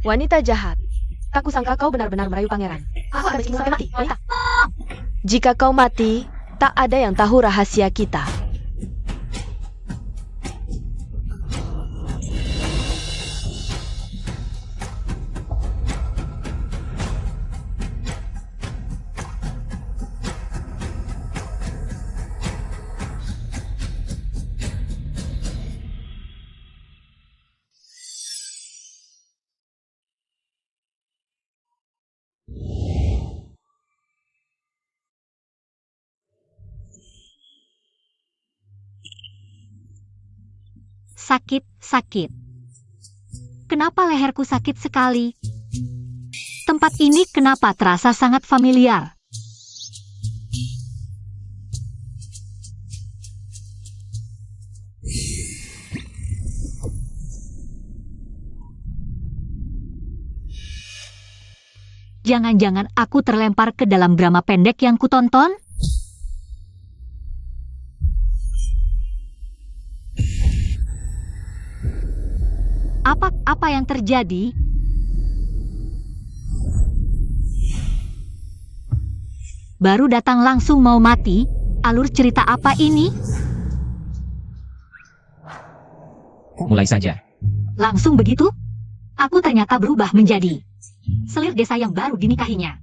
Wanita jahat. Tak kusangka kau benar-benar merayu pangeran. Aku akan bikin sampai mati, wanita. Jika kau mati, tak ada yang tahu rahasia kita. Sakit. Kenapa leherku sakit sekali? Tempat ini kenapa terasa sangat familiar? Jangan-jangan aku terlempar ke dalam drama pendek yang kutonton? Apa yang terjadi? Baru datang langsung mau mati? Alur cerita apa ini? Mulai saja. Langsung begitu? Aku ternyata berubah menjadi selir desa yang baru dinikahinya.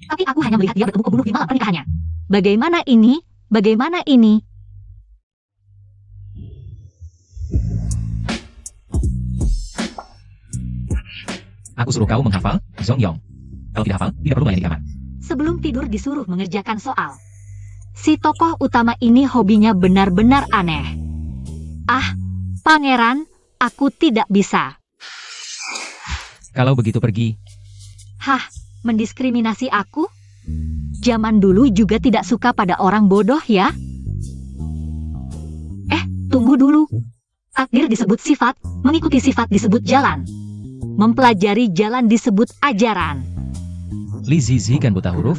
Tapi aku hanya melihat dia bertemu pembunuh di malam pernikahannya. Bagaimana ini? Bagaimana ini? Aku suruh kau menghafal, Zongyong. Kalau tidak hafal, tidak perlu main di kamar. Sebelum tidur disuruh mengerjakan soal. Si tokoh utama ini hobinya benar-benar aneh. Ah, pangeran, aku tidak bisa. Kalau begitu pergi. Hah, mendiskriminasi aku? Zaman dulu juga tidak suka pada orang bodoh ya? Tunggu dulu. Takdir disebut sifat, mengikuti sifat disebut jalan. Mempelajari jalan disebut ajaran. Li Zizi kan buta huruf?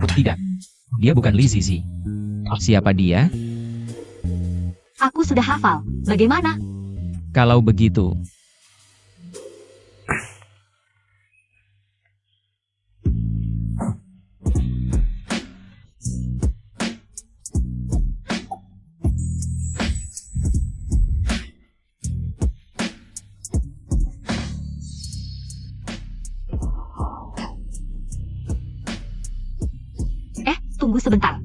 Tidak. Dia bukan Li Zizi. Siapa dia? Aku sudah hafal. Bagaimana? Kalau begitu. Tunggu sebentar.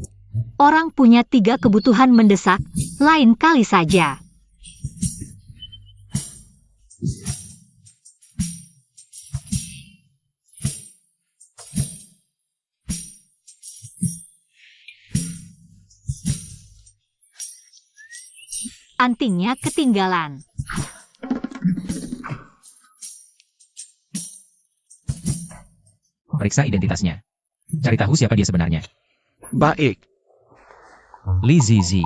Orang punya 3 kebutuhan mendesak, lain kali saja. Antingnya ketinggalan. Periksa identitasnya. Cari tahu siapa dia sebenarnya. Baik. Li Zizi.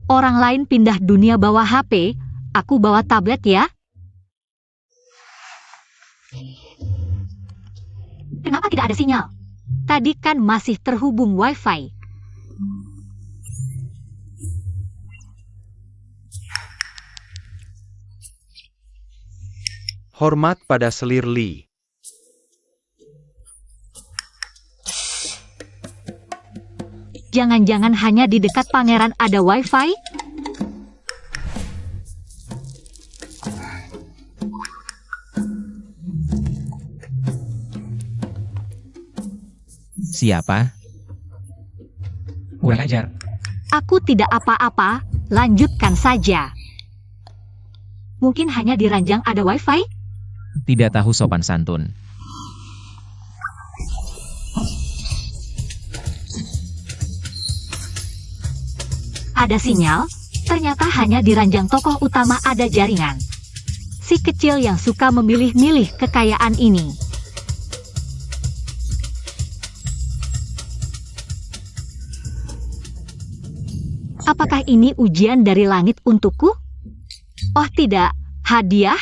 Orang lain pindah dunia bawa HP, aku bawa tablet ya. Kenapa tidak ada sinyal? Tadi kan masih terhubung Wi-Fi. Hormat pada selir Li. Jangan-jangan hanya di dekat pangeran ada Wi-Fi? Siapa? Kurang ajar. Aku tidak apa-apa, lanjutkan saja. Mungkin hanya di ranjang ada Wi-Fi? Tidak tahu sopan santun. Ada sinyal, ternyata hanya di ranjang tokoh utama ada jaringan. Si kecil yang suka memilih-milih kekayaan ini. Apakah ini ujian dari langit untukku? Oh tidak, hadiah?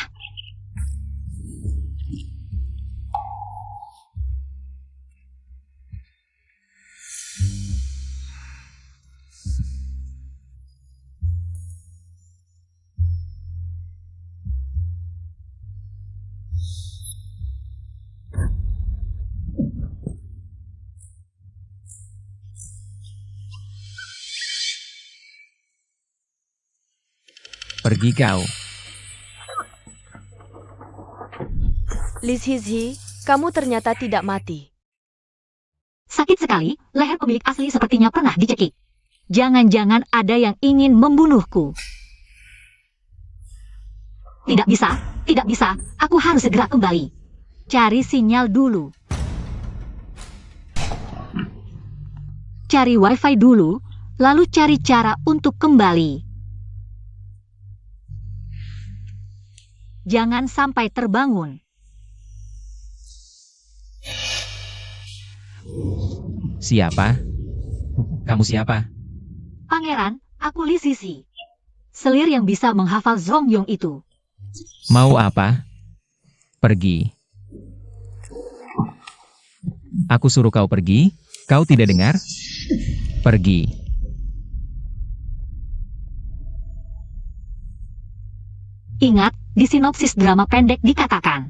Pergi kau. Li Zizi, kamu ternyata tidak mati. Sakit sekali, leher pemilik asli sepertinya pernah dicekik. Jangan-jangan ada yang ingin membunuhku. Tidak bisa, tidak bisa. Aku harus segera kembali. Cari sinyal dulu. Cari wifi dulu, lalu cari cara untuk kembali. Jangan sampai terbangun. Siapa? Kamu siapa? Pangeran, aku Li Zizi. Selir yang bisa menghafal Zongyong itu. Mau apa? Pergi. Aku suruh kau pergi, kau tidak dengar? Pergi. Ingat, di sinopsis drama pendek dikatakan,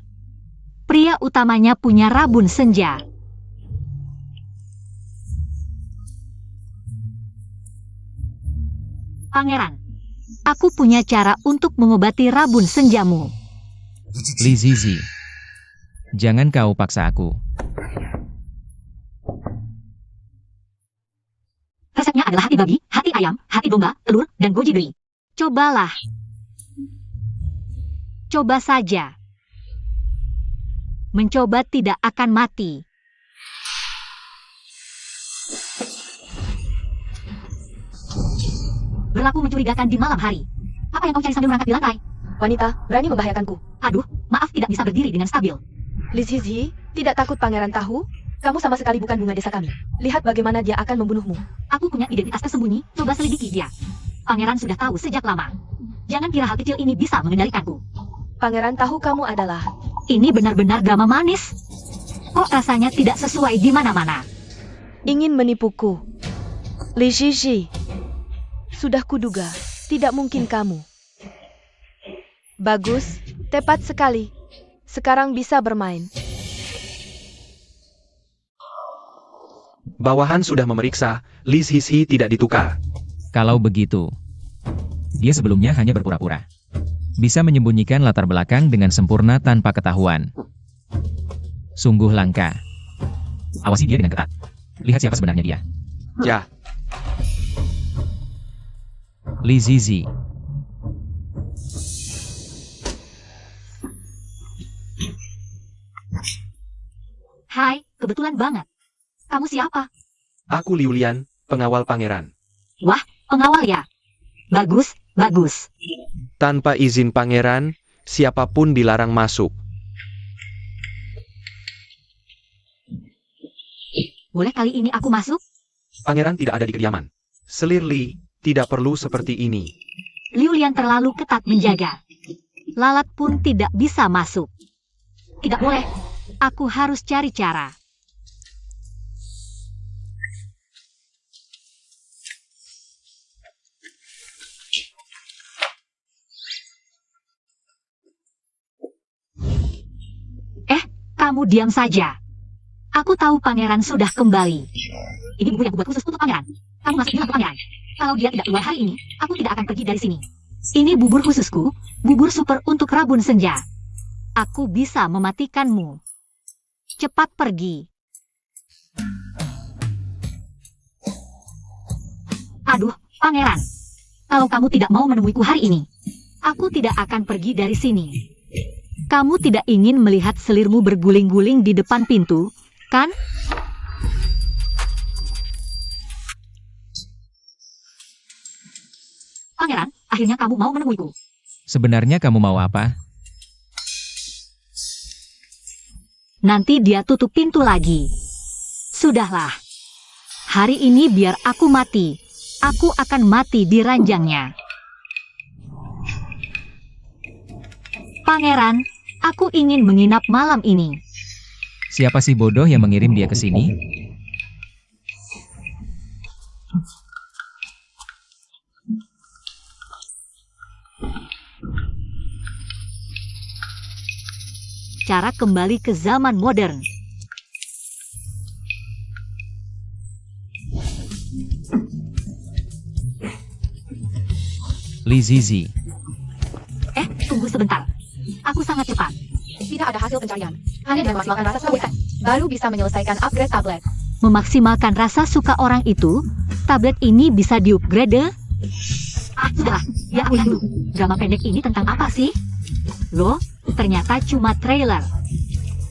pria utamanya punya rabun senja. Pangeran, aku punya cara untuk mengobati rabun senjamu. Li Zizi. Jangan kau paksa aku. Resepnya adalah hati babi, hati ayam, hati domba, telur, dan goji dui. Cobalah. Coba saja. Mencoba tidak akan mati. Berlaku mencurigakan di malam hari. Apa yang kau cari sambil merangkak di lantai? Wanita, berani membahayakanku. Aduh, maaf tidak bisa berdiri dengan stabil. Li Zizi, tidak takut pangeran tahu? Kamu sama sekali bukan bunga desa kami. Lihat bagaimana dia akan membunuhmu. Aku punya identitas tersembunyi, coba selidiki dia. Pangeran sudah tahu sejak lama. Jangan kira hal kecil ini bisa mengendalikanku. Pangeran tahu kamu adalah... Ini benar-benar drama manis. Kok rasanya tidak sesuai di mana-mana. ingin menipuku. Li Zizi. Sudah kuduga, tidak mungkin kamu. Bagus, tepat sekali. Sekarang bisa bermain. Bawahan sudah memeriksa, Li Zizi tidak ditukar. Kalau begitu, dia sebelumnya hanya berpura-pura. Bisa menyembunyikan latar belakang dengan sempurna tanpa ketahuan. Sungguh langka. Awasi dia dengan ketat. Lihat siapa sebenarnya dia. Ya, Li Zizi. Hai, kebetulan banget. Kamu siapa? aku Liu Lian, pengawal pangeran. Wah, pengawal ya. Bagus, bagus. Tanpa izin pangeran, siapapun dilarang masuk. Boleh kali ini aku masuk? Pangeran tidak ada di kediaman. Selir Li, tidak perlu seperti ini. Liu Lian terlalu ketat menjaga. Lalat pun tidak bisa masuk. Tidak boleh. Aku harus cari cara. Kamu diam saja. Aku tahu pangeran sudah kembali. Ini bubur yang kubuat khusus untuk pangeran. Kamu masih bilang ke pangeran. Kalau dia tidak keluar hari ini, aku tidak akan pergi dari sini. Ini bubur khususku, bubur super untuk rabun senja. Aku bisa mematikanmu. Cepat pergi. Aduh, pangeran. Kalau kamu tidak mau menemuiku hari ini, aku tidak akan pergi dari sini. Kamu tidak ingin melihat selirmu berguling-guling di depan pintu, kan? Pangeran, akhirnya kamu mau menemuiku. Sebenarnya kamu mau apa? Nanti dia tutup pintu lagi. Sudahlah. Hari ini biar aku mati. Aku akan mati di ranjangnya. Pangeran, aku ingin menginap malam ini. Siapa sih bodoh yang mengirim dia ke sini? Cara kembali ke zaman modern. Li Zizi. tunggu sebentar. Aku sangat cepat. Tidak ada hasil pencarian. Hanya dengan memaksimalkan rasa suka Weifeng, baru bisa menyelesaikan upgrade tablet. Memaksimalkan rasa suka orang itu, tablet ini bisa di-upgrade? Sudahlah, ya ulang dulu. Drama pendek ini tentang apa sih? Loh, ternyata cuma trailer.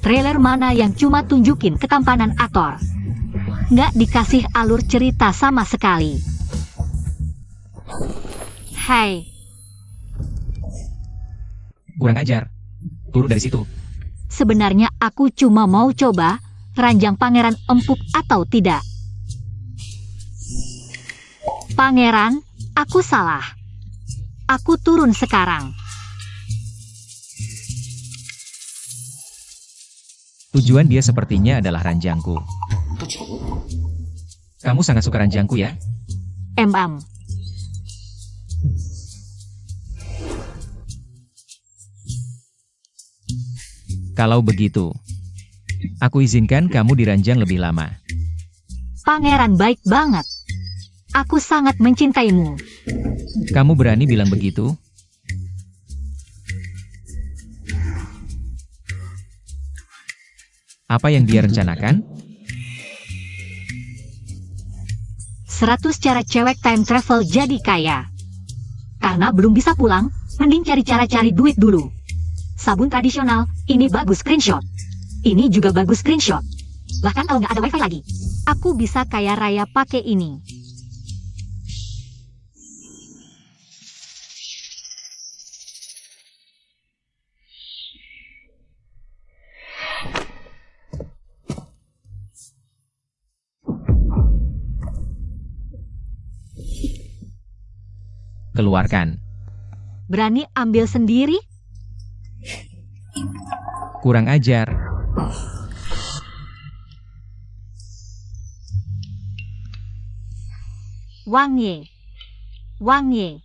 Trailer mana yang cuma tunjukin ketampanan aktor. Nggak dikasih alur cerita sama sekali. Hai, Kurang ajar. Turun dari situ. sebenarnya aku cuma mau coba ranjang pangeran empuk atau tidak. Pangeran, aku salah. Aku turun sekarang. Tujuan dia sepertinya adalah ranjangku. Kamu sangat suka ranjangku ya? Kalau begitu, aku izinkan kamu diranjang lebih lama. Pangeran baik banget. Aku sangat mencintaimu. Kamu berani bilang begitu? Apa yang dia rencanakan? 100 cara cewek time travel jadi kaya. Karena belum bisa pulang, mending cari cara cari duit dulu. Sabun tradisional, ini bagus screenshot. Ini juga bagus screenshot. Bahkan kalau nggak ada wifi lagi, aku bisa kaya raya pakai ini. Keluarkan. Berani ambil sendiri? Kurang ajar. Wang Ye. Wang Ye.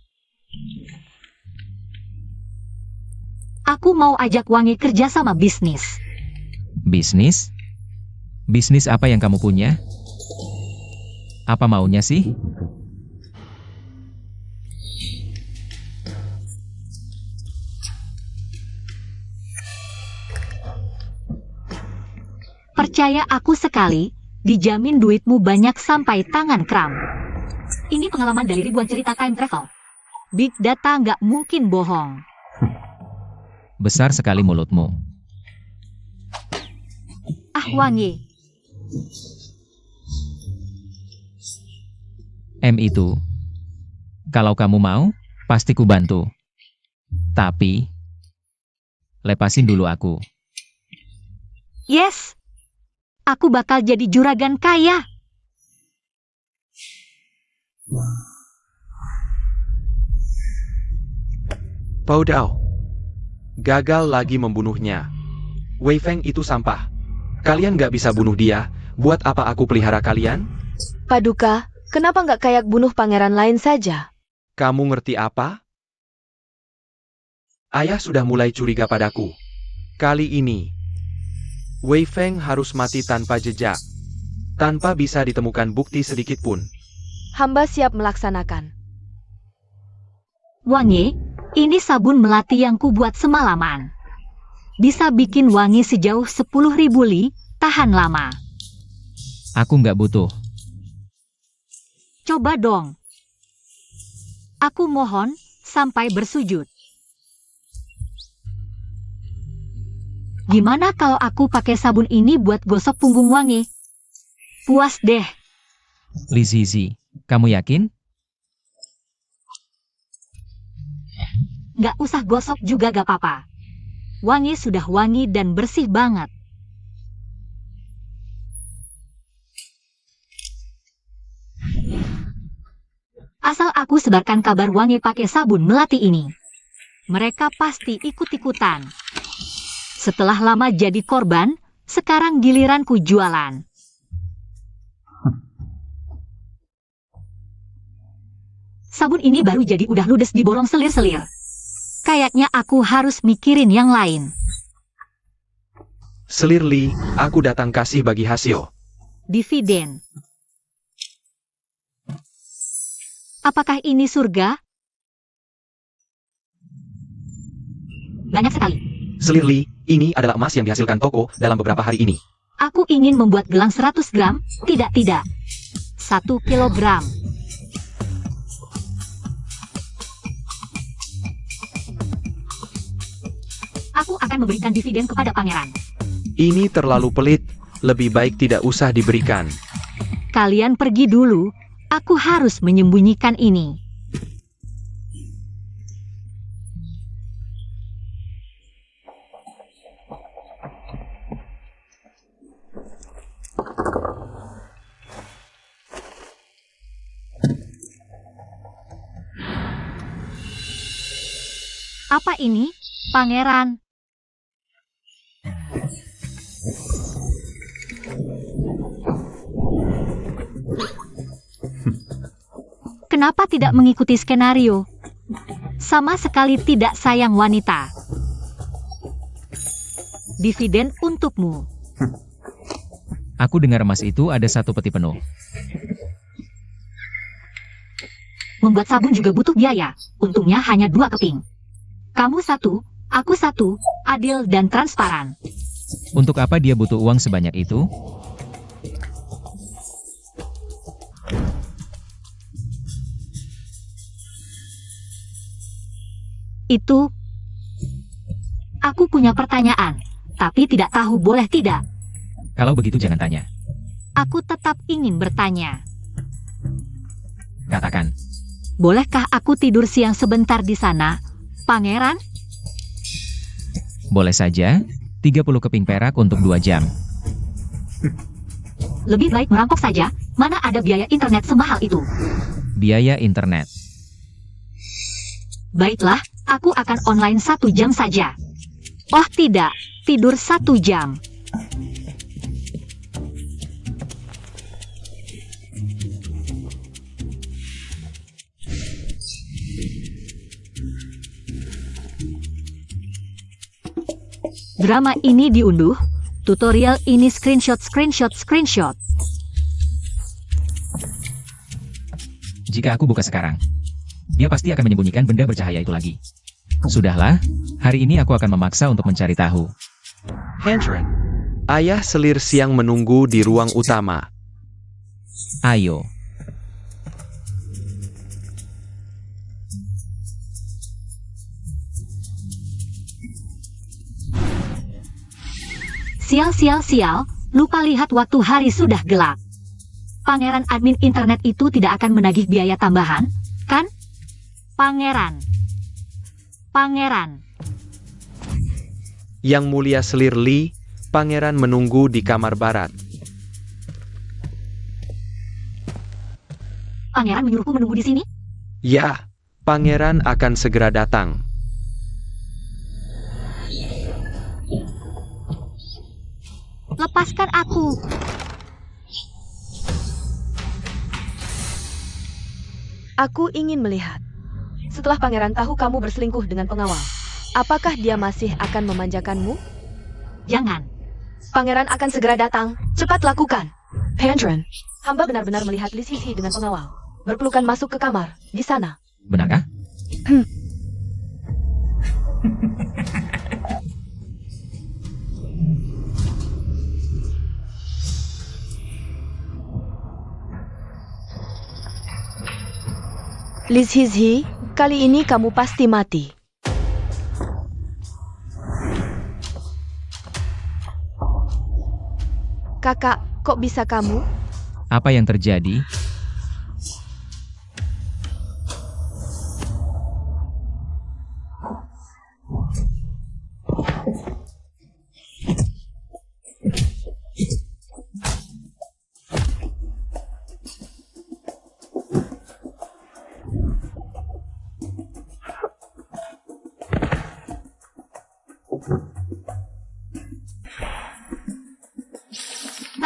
Aku mau ajak Wang Ye kerja sama bisnis. Bisnis? Bisnis apa yang kamu punya? Apa maunya sih? Percaya aku sekali, dijamin duitmu banyak sampai tangan kram. Ini pengalaman dari ribuan cerita time travel. Big data nggak mungkin bohong. Besar sekali mulutmu. Ah Wang Ye, Itu. Kalau kamu mau, pasti ku bantu. Tapi, lepasin dulu aku. yes. Aku bakal jadi juragan kaya. Pao Dao. Gagal lagi membunuhnya. Weifeng itu sampah. Kalian nggak bisa bunuh dia, buat apa aku pelihara kalian? Paduka, kenapa nggak kayak bunuh pangeran lain saja? Kamu ngerti apa? Ayah sudah mulai curiga padaku. Kali ini, Weifeng harus mati tanpa jejak. Tanpa bisa ditemukan bukti sedikit pun. Hamba siap melaksanakan. Wang Ye, ini sabun melati yang kubuat semalaman. Bisa bikin wangi sejauh 10.000 li, tahan lama. Aku nggak butuh. Coba dong. Aku mohon, sampai bersujud. Gimana kalau aku pakai sabun ini buat gosok punggung Wang Ye? Puas deh. Li Zizi, kamu yakin? Nggak usah gosok juga gak apa-apa. Wang Ye sudah wangi dan bersih banget. Asal aku sebarkan kabar Wang Ye pakai sabun melati ini, mereka pasti ikut-ikutan. Setelah lama jadi korban, sekarang giliranku jualan. Sabun ini baru jadi udah ludes diborong selir-selir. Kayaknya aku harus mikirin yang lain. Selir Li, aku datang kasih bagi hasil. Dividen. Apakah ini surga? Banyak sekali. Selir Li, ini adalah emas yang dihasilkan toko dalam beberapa hari ini. Aku ingin membuat gelang 100 gram. Tidak. 1 kilogram. Aku akan memberikan dividen kepada pangeran. Ini terlalu pelit, lebih baik tidak usah diberikan. Kalian pergi dulu. Aku harus menyembunyikan ini. Apa ini, pangeran? Kenapa tidak mengikuti skenario? Sama sekali tidak sayang wanita. Dividen untukmu. Aku dengar emas itu ada 1 peti penuh. Membuat sabun juga butuh biaya. Untungnya hanya 2 keping. Kamu 1, aku 1, adil dan transparan. Untuk apa dia butuh uang sebanyak itu? Itu. Aku punya pertanyaan, tapi tidak tahu boleh tidak. Kalau begitu jangan tanya. Aku tetap ingin bertanya. Katakan. Bolehkah aku tidur siang sebentar di sana, pangeran? Boleh saja, 30 keping perak untuk 2 jam. Lebih baik merampok saja, mana ada biaya internet semahal itu. Biaya internet. Baiklah, aku akan online 1 jam saja. Oh tidak, tidur 1 jam. Drama ini diunduh, tutorial ini screenshot. Jika aku buka sekarang, dia pasti akan menyembunyikan benda bercahaya itu lagi. Sudahlah, hari ini aku akan memaksa untuk mencari tahu. Hanchron. Ayah Selir siang menunggu di ruang utama. Ayo. Sial, lupa lihat waktu hari sudah gelap. Pangeran admin internet itu tidak akan menagih biaya tambahan, kan? Pangeran. Yang mulia Selir Li, pangeran menunggu di kamar barat. Pangeran menyuruhku menunggu di sini? Ya, pangeran akan segera datang. Lepaskan aku. Aku ingin melihat. Setelah pangeran tahu kamu berselingkuh dengan pengawal, apakah dia masih akan memanjakanmu? Jangan. Pangeran akan segera datang. Cepat lakukan. Hanchron, hamba benar-benar melihat Li Sisi dengan pengawal. Berpelukan masuk ke kamar. Di sana. Benarkah? Li Sisi, kali ini kamu pasti mati. Kakak, kok bisa kamu? Apa yang terjadi?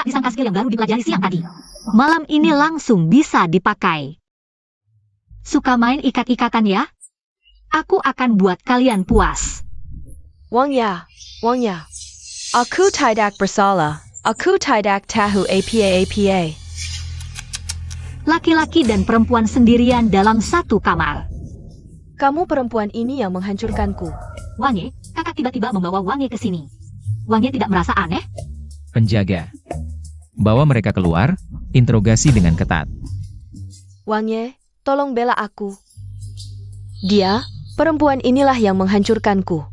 Tak disangka skill yang baru dipelajari siang tadi. Malam ini langsung bisa dipakai. Suka main ikat-ikatan ya? Aku akan buat kalian puas. Wang Ya. Aku tidak bersalah. Aku tidak tahu apa. Laki-laki dan perempuan sendirian dalam satu kamar. Kamu perempuan ini yang menghancurkanku. Wang Ye, kakak tiba-tiba membawa Wang Ye ke sini. Wang Ye tidak merasa aneh? Penjaga. Bawa mereka keluar, interogasi dengan ketat. Wang Ye, tolong bela aku. Dia, perempuan inilah yang menghancurkanku.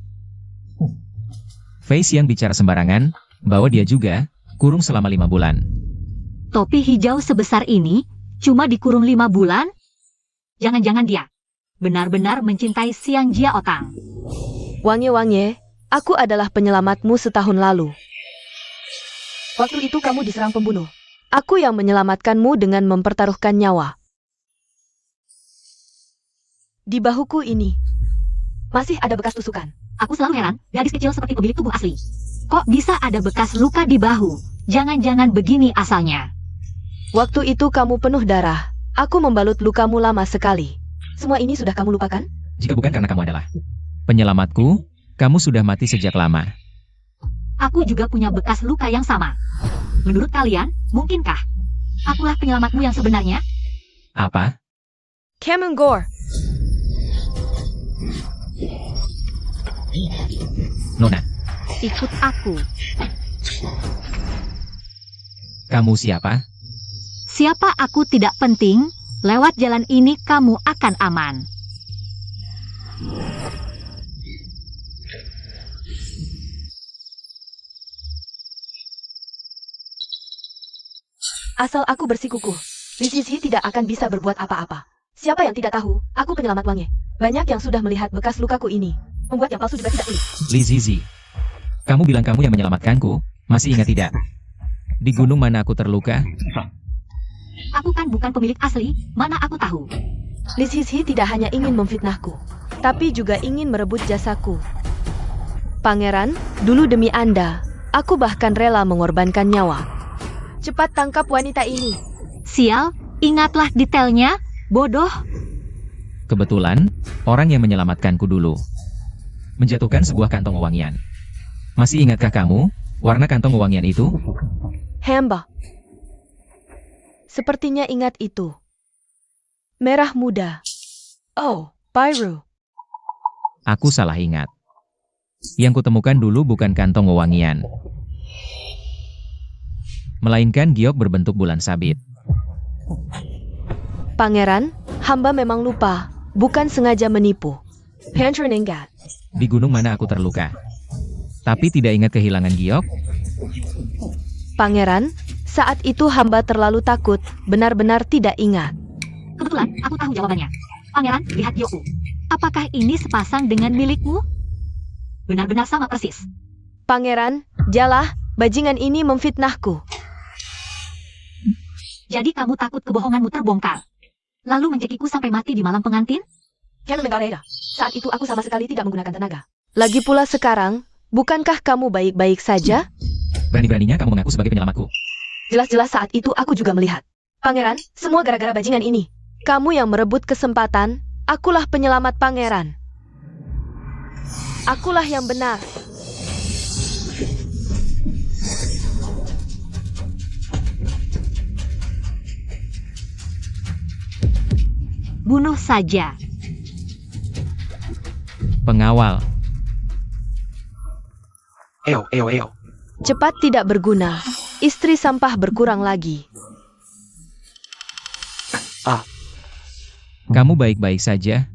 Fei Xiang bicara sembarangan, bawa dia juga, kurung selama 5 bulan. Topi hijau sebesar ini, cuma dikurung 5 bulan? Jangan-jangan dia benar-benar mencintai Xiang Jia Otang. Wang Ye, aku adalah penyelamatmu setahun lalu. Waktu itu kamu diserang pembunuh. Aku yang menyelamatkanmu dengan mempertaruhkan nyawa. Di bahuku ini, masih ada bekas tusukan. Aku selalu heran, gadis kecil seperti pemilik tubuh asli. Kok bisa ada bekas luka di bahu? Jangan-jangan begini asalnya. Waktu itu kamu penuh darah. Aku membalut lukamu lama sekali. Semua ini sudah kamu lupakan? Jika bukan karena kamu adalah penyelamatku, kamu sudah mati sejak lama. Aku juga punya bekas luka yang sama. Menurut kalian, mungkinkah akulah penyelamatmu yang sebenarnya? Apa? Kamengor, Nona, Ikut aku. kamu siapa? Siapa aku tidak penting, lewat jalan ini kamu akan aman. asal aku bersikukuh, Li Zizi tidak akan bisa berbuat apa-apa. Siapa yang tidak tahu, aku penyelamat Wang Ye. Banyak yang sudah melihat bekas lukaku ini. Membuat yang palsu juga tidak sulit. Li Zizi. Kamu bilang kamu yang menyelamatkanku, masih ingat tidak? Di gunung mana aku terluka? Aku kan bukan pemilik asli, mana aku tahu. Li Zizi tidak hanya ingin memfitnahku, tapi juga ingin merebut jasaku. Pangeran, dulu demi Anda, aku bahkan rela mengorbankan nyawa. Cepat tangkap wanita ini. Sial, ingatlah detailnya, bodoh. Kebetulan, orang yang menyelamatkanku dulu menjatuhkan sebuah kantong wewangian. Masih ingatkah kamu, warna kantong wewangian itu? Hamba. Sepertinya ingat itu. Merah muda. Oh, Pyro. Aku salah ingat. Yang kutemukan dulu bukan kantong wewangian, melainkan giok berbentuk bulan sabit. Pangeran, hamba memang lupa, bukan sengaja menipu. Pentruninggat. Di gunung mana aku terluka, tapi tidak ingat kehilangan giok? Pangeran, saat itu hamba terlalu takut, benar-benar tidak ingat. Kebetulan, aku tahu jawabannya. Pangeran, lihat giokku. Apakah ini sepasang dengan milikmu? Benar-benar sama persis. Pangeran, jalah, bajingan ini memfitnahku. Jadi kamu takut kebohonganmu terbongkar, lalu mencekiku sampai mati di malam pengantin? Saat itu aku sama sekali tidak menggunakan tenaga. Lagi pula sekarang, bukankah kamu baik-baik saja? Berani-beraninya kamu mengaku sebagai penyelamatku. Jelas-jelas saat itu aku juga melihat. Pangeran, semua gara-gara bajingan ini. Kamu yang merebut kesempatan, akulah penyelamat pangeran. Akulah yang benar. Bunuh saja. Pengawal. Eo. Cepat tidak berguna. Istri sampah berkurang lagi. Kamu baik-baik saja?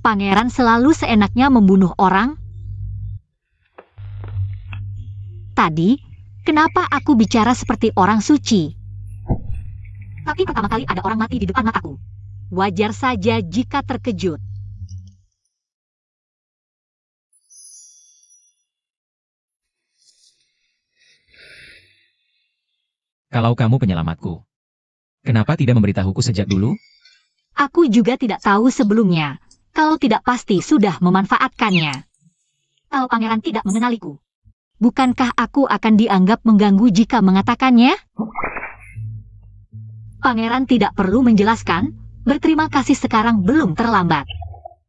Pangeran selalu seenaknya membunuh orang. Tadi, kenapa aku bicara seperti orang suci? Tapi pertama kali ada orang mati di depan mataku. Wajar saja jika terkejut. Kalau kamu penyelamatku, kenapa tidak memberitahuku sejak dulu? Aku juga tidak tahu sebelumnya. Kalau tidak pasti sudah memanfaatkannya. Kalau pangeran tidak mengenaliku, bukankah aku akan dianggap mengganggu jika mengatakannya? Pangeran tidak perlu menjelaskan, berterima kasih sekarang belum terlambat.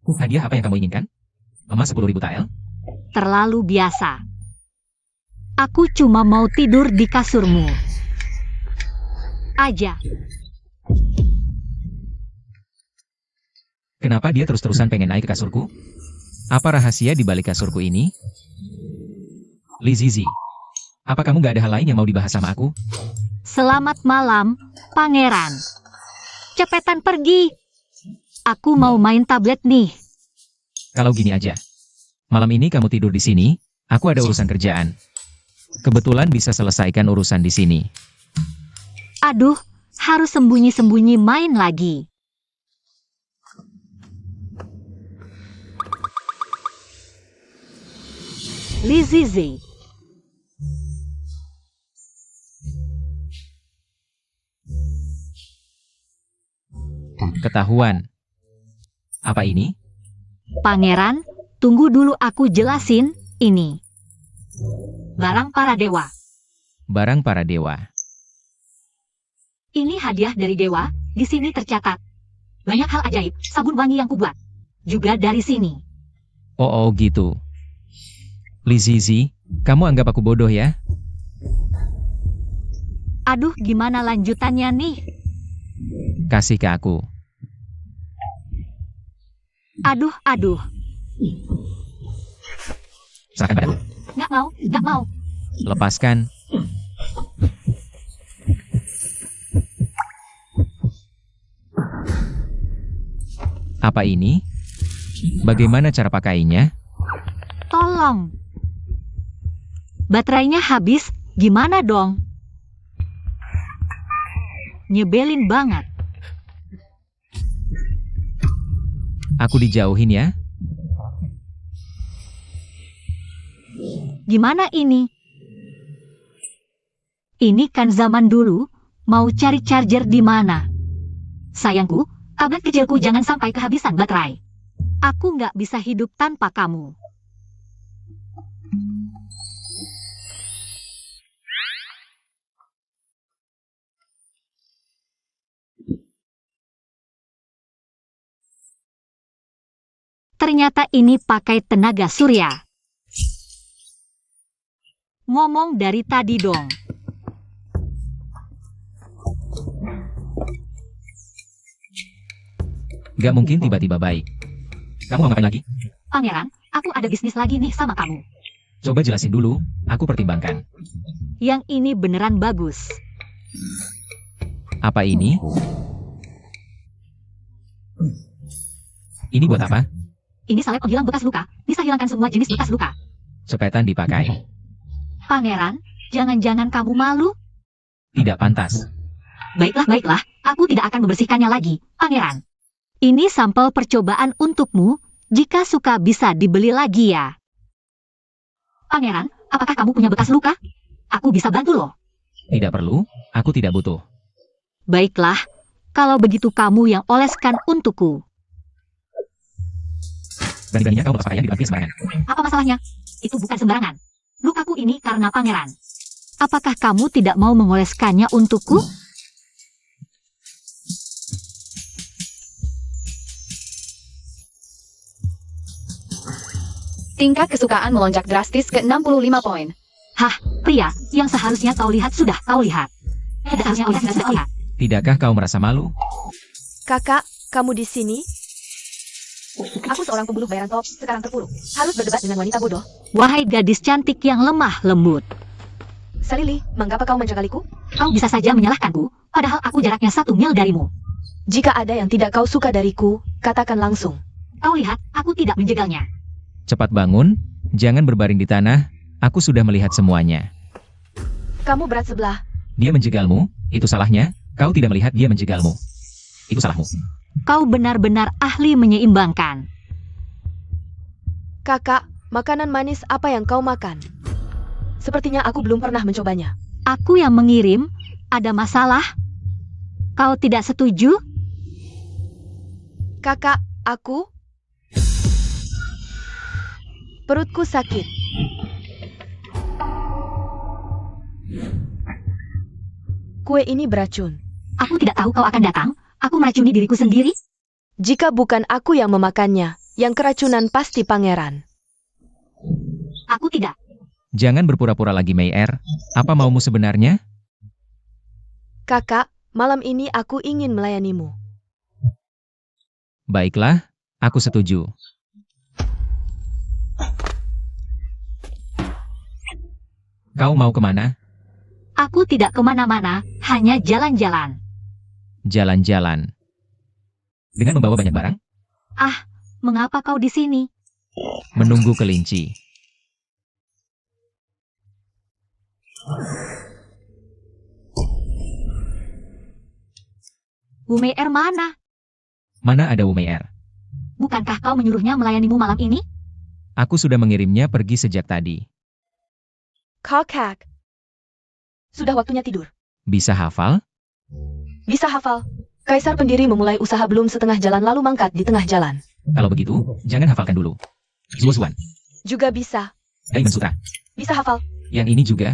Hadiah apa yang kamu inginkan? Emas 10.000 tael? Terlalu biasa. Aku cuma mau tidur di kasurmu. Aja. Kenapa dia terus-terusan pengen naik ke kasurku? Apa rahasia di balik kasurku ini? Li Zizi, apa kamu gak ada hal lain yang mau dibahas sama aku? Selamat malam, Pangeran. Cepetan pergi. Aku mau main tablet nih. Kalau gini aja. Malam ini kamu tidur di sini, aku ada urusan kerjaan. Kebetulan bisa selesaikan urusan di sini. Aduh, harus sembunyi-sembunyi main lagi. Li Zizi. Ketahuan. Apa ini? Pangeran, tunggu dulu aku jelasin, ini. Barang para dewa. Barang para dewa. Ini hadiah dari dewa, di sini tercatat. Banyak hal ajaib, sabun wangi yang kubuat. Juga dari sini. Oh gitu. Li Zizi, kamu anggap aku bodoh ya? Aduh, gimana lanjutannya nih? Kasih ke aku. Aduh. Serahkan padaku. Nggak mau. Lepaskan. Apa ini? Bagaimana cara pakainya? Tolong. Baterainya habis, gimana dong? Nyebelin banget. Aku dijauhin ya? Gimana ini? Ini kan zaman dulu, mau cari charger di mana? Sayangku, tablet kecilku jangan sampai kehabisan baterai. Aku nggak bisa hidup tanpa kamu. Ternyata ini pakai tenaga surya. Ngomong dari tadi dong. Gak mungkin tiba-tiba baik. Kamu mau ngapain lagi? Pangeran, aku ada bisnis lagi nih sama kamu. Coba jelasin dulu, aku pertimbangkan. Yang ini beneran bagus. Apa ini? Ini buat apa? Ini salep penghilang bekas luka, bisa hilangkan semua jenis bekas luka. Cepetan dipakai. Pangeran, jangan-jangan kamu malu? Tidak pantas. Baiklah, aku tidak akan membersihkannya lagi, Pangeran. Ini sampel percobaan untukmu, jika suka bisa dibeli lagi ya. Pangeran, apakah kamu punya bekas luka? Aku bisa bantu loh. Tidak perlu, aku tidak butuh. Baiklah, kalau begitu kamu yang oleskan untukku. Berani-beraninya kau melepas pakaian di bangkit sembarangan. Apa masalahnya? Itu bukan sembarangan. Lukaku ini karena Pangeran. Apakah kamu tidak mau mengoleskannya untukku? Tingkat kesukaan melonjak drastis ke 65 poin. Hah, pria, yang seharusnya kau lihat sudah kau lihat. Tidak harusnya kau lihat sudah kau lihat. Tidakkah kau merasa malu? Kakak, kamu di sini? Aku seorang pembunuh bayaran top, sekarang terpuruk. Harus berdebat dengan wanita bodoh. Wahai gadis cantik yang lemah lembut. Salili, mengapa kau mencekaliku? Kau bisa saja menyalahkanku, padahal aku jaraknya 1 mil darimu. Jika ada yang tidak kau suka dariku, katakan langsung. Kau lihat, aku tidak menjegalnya. Cepat bangun, jangan berbaring di tanah, aku sudah melihat semuanya. Kamu berat sebelah. Dia menjegalmu, itu salahnya, kau tidak melihat dia menjegalmu. Itu salahmu. Kau benar-benar ahli menyeimbangkan. Kakak, makanan manis apa yang kau makan? Sepertinya aku belum pernah mencobanya. Aku yang mengirim, ada masalah? Kau tidak setuju? Kakak, aku? Perutku sakit. Kue ini beracun. Aku tidak tahu kau akan datang. Aku meracuni diriku sendiri. Jika bukan aku yang memakannya, yang keracunan pasti Pangeran. Aku tidak. Jangan berpura-pura lagi, Mei-er. Apa maumu sebenarnya? Kakak, malam ini aku ingin melayanimu. Baiklah, aku setuju. Kau mau kemana? Aku tidak kemana-mana, hanya jalan-jalan. Jalan-jalan. Dengan membawa banyak barang? Ah, mengapa kau di sini? Menunggu kelinci. Wumeer mana? Mana ada Wumeer? Bukankah kau menyuruhnya melayanimu malam ini? Aku sudah mengirimnya pergi sejak tadi. Kakak. Sudah waktunya tidur. Bisa hafal? Bisa hafal. Kaisar pendiri memulai usaha belum setengah jalan lalu mangkat di tengah jalan. Kalau begitu, jangan hafalkan dulu. Zuozuan. Juga bisa. Daimen Sutra. Bisa hafal. Yang ini juga.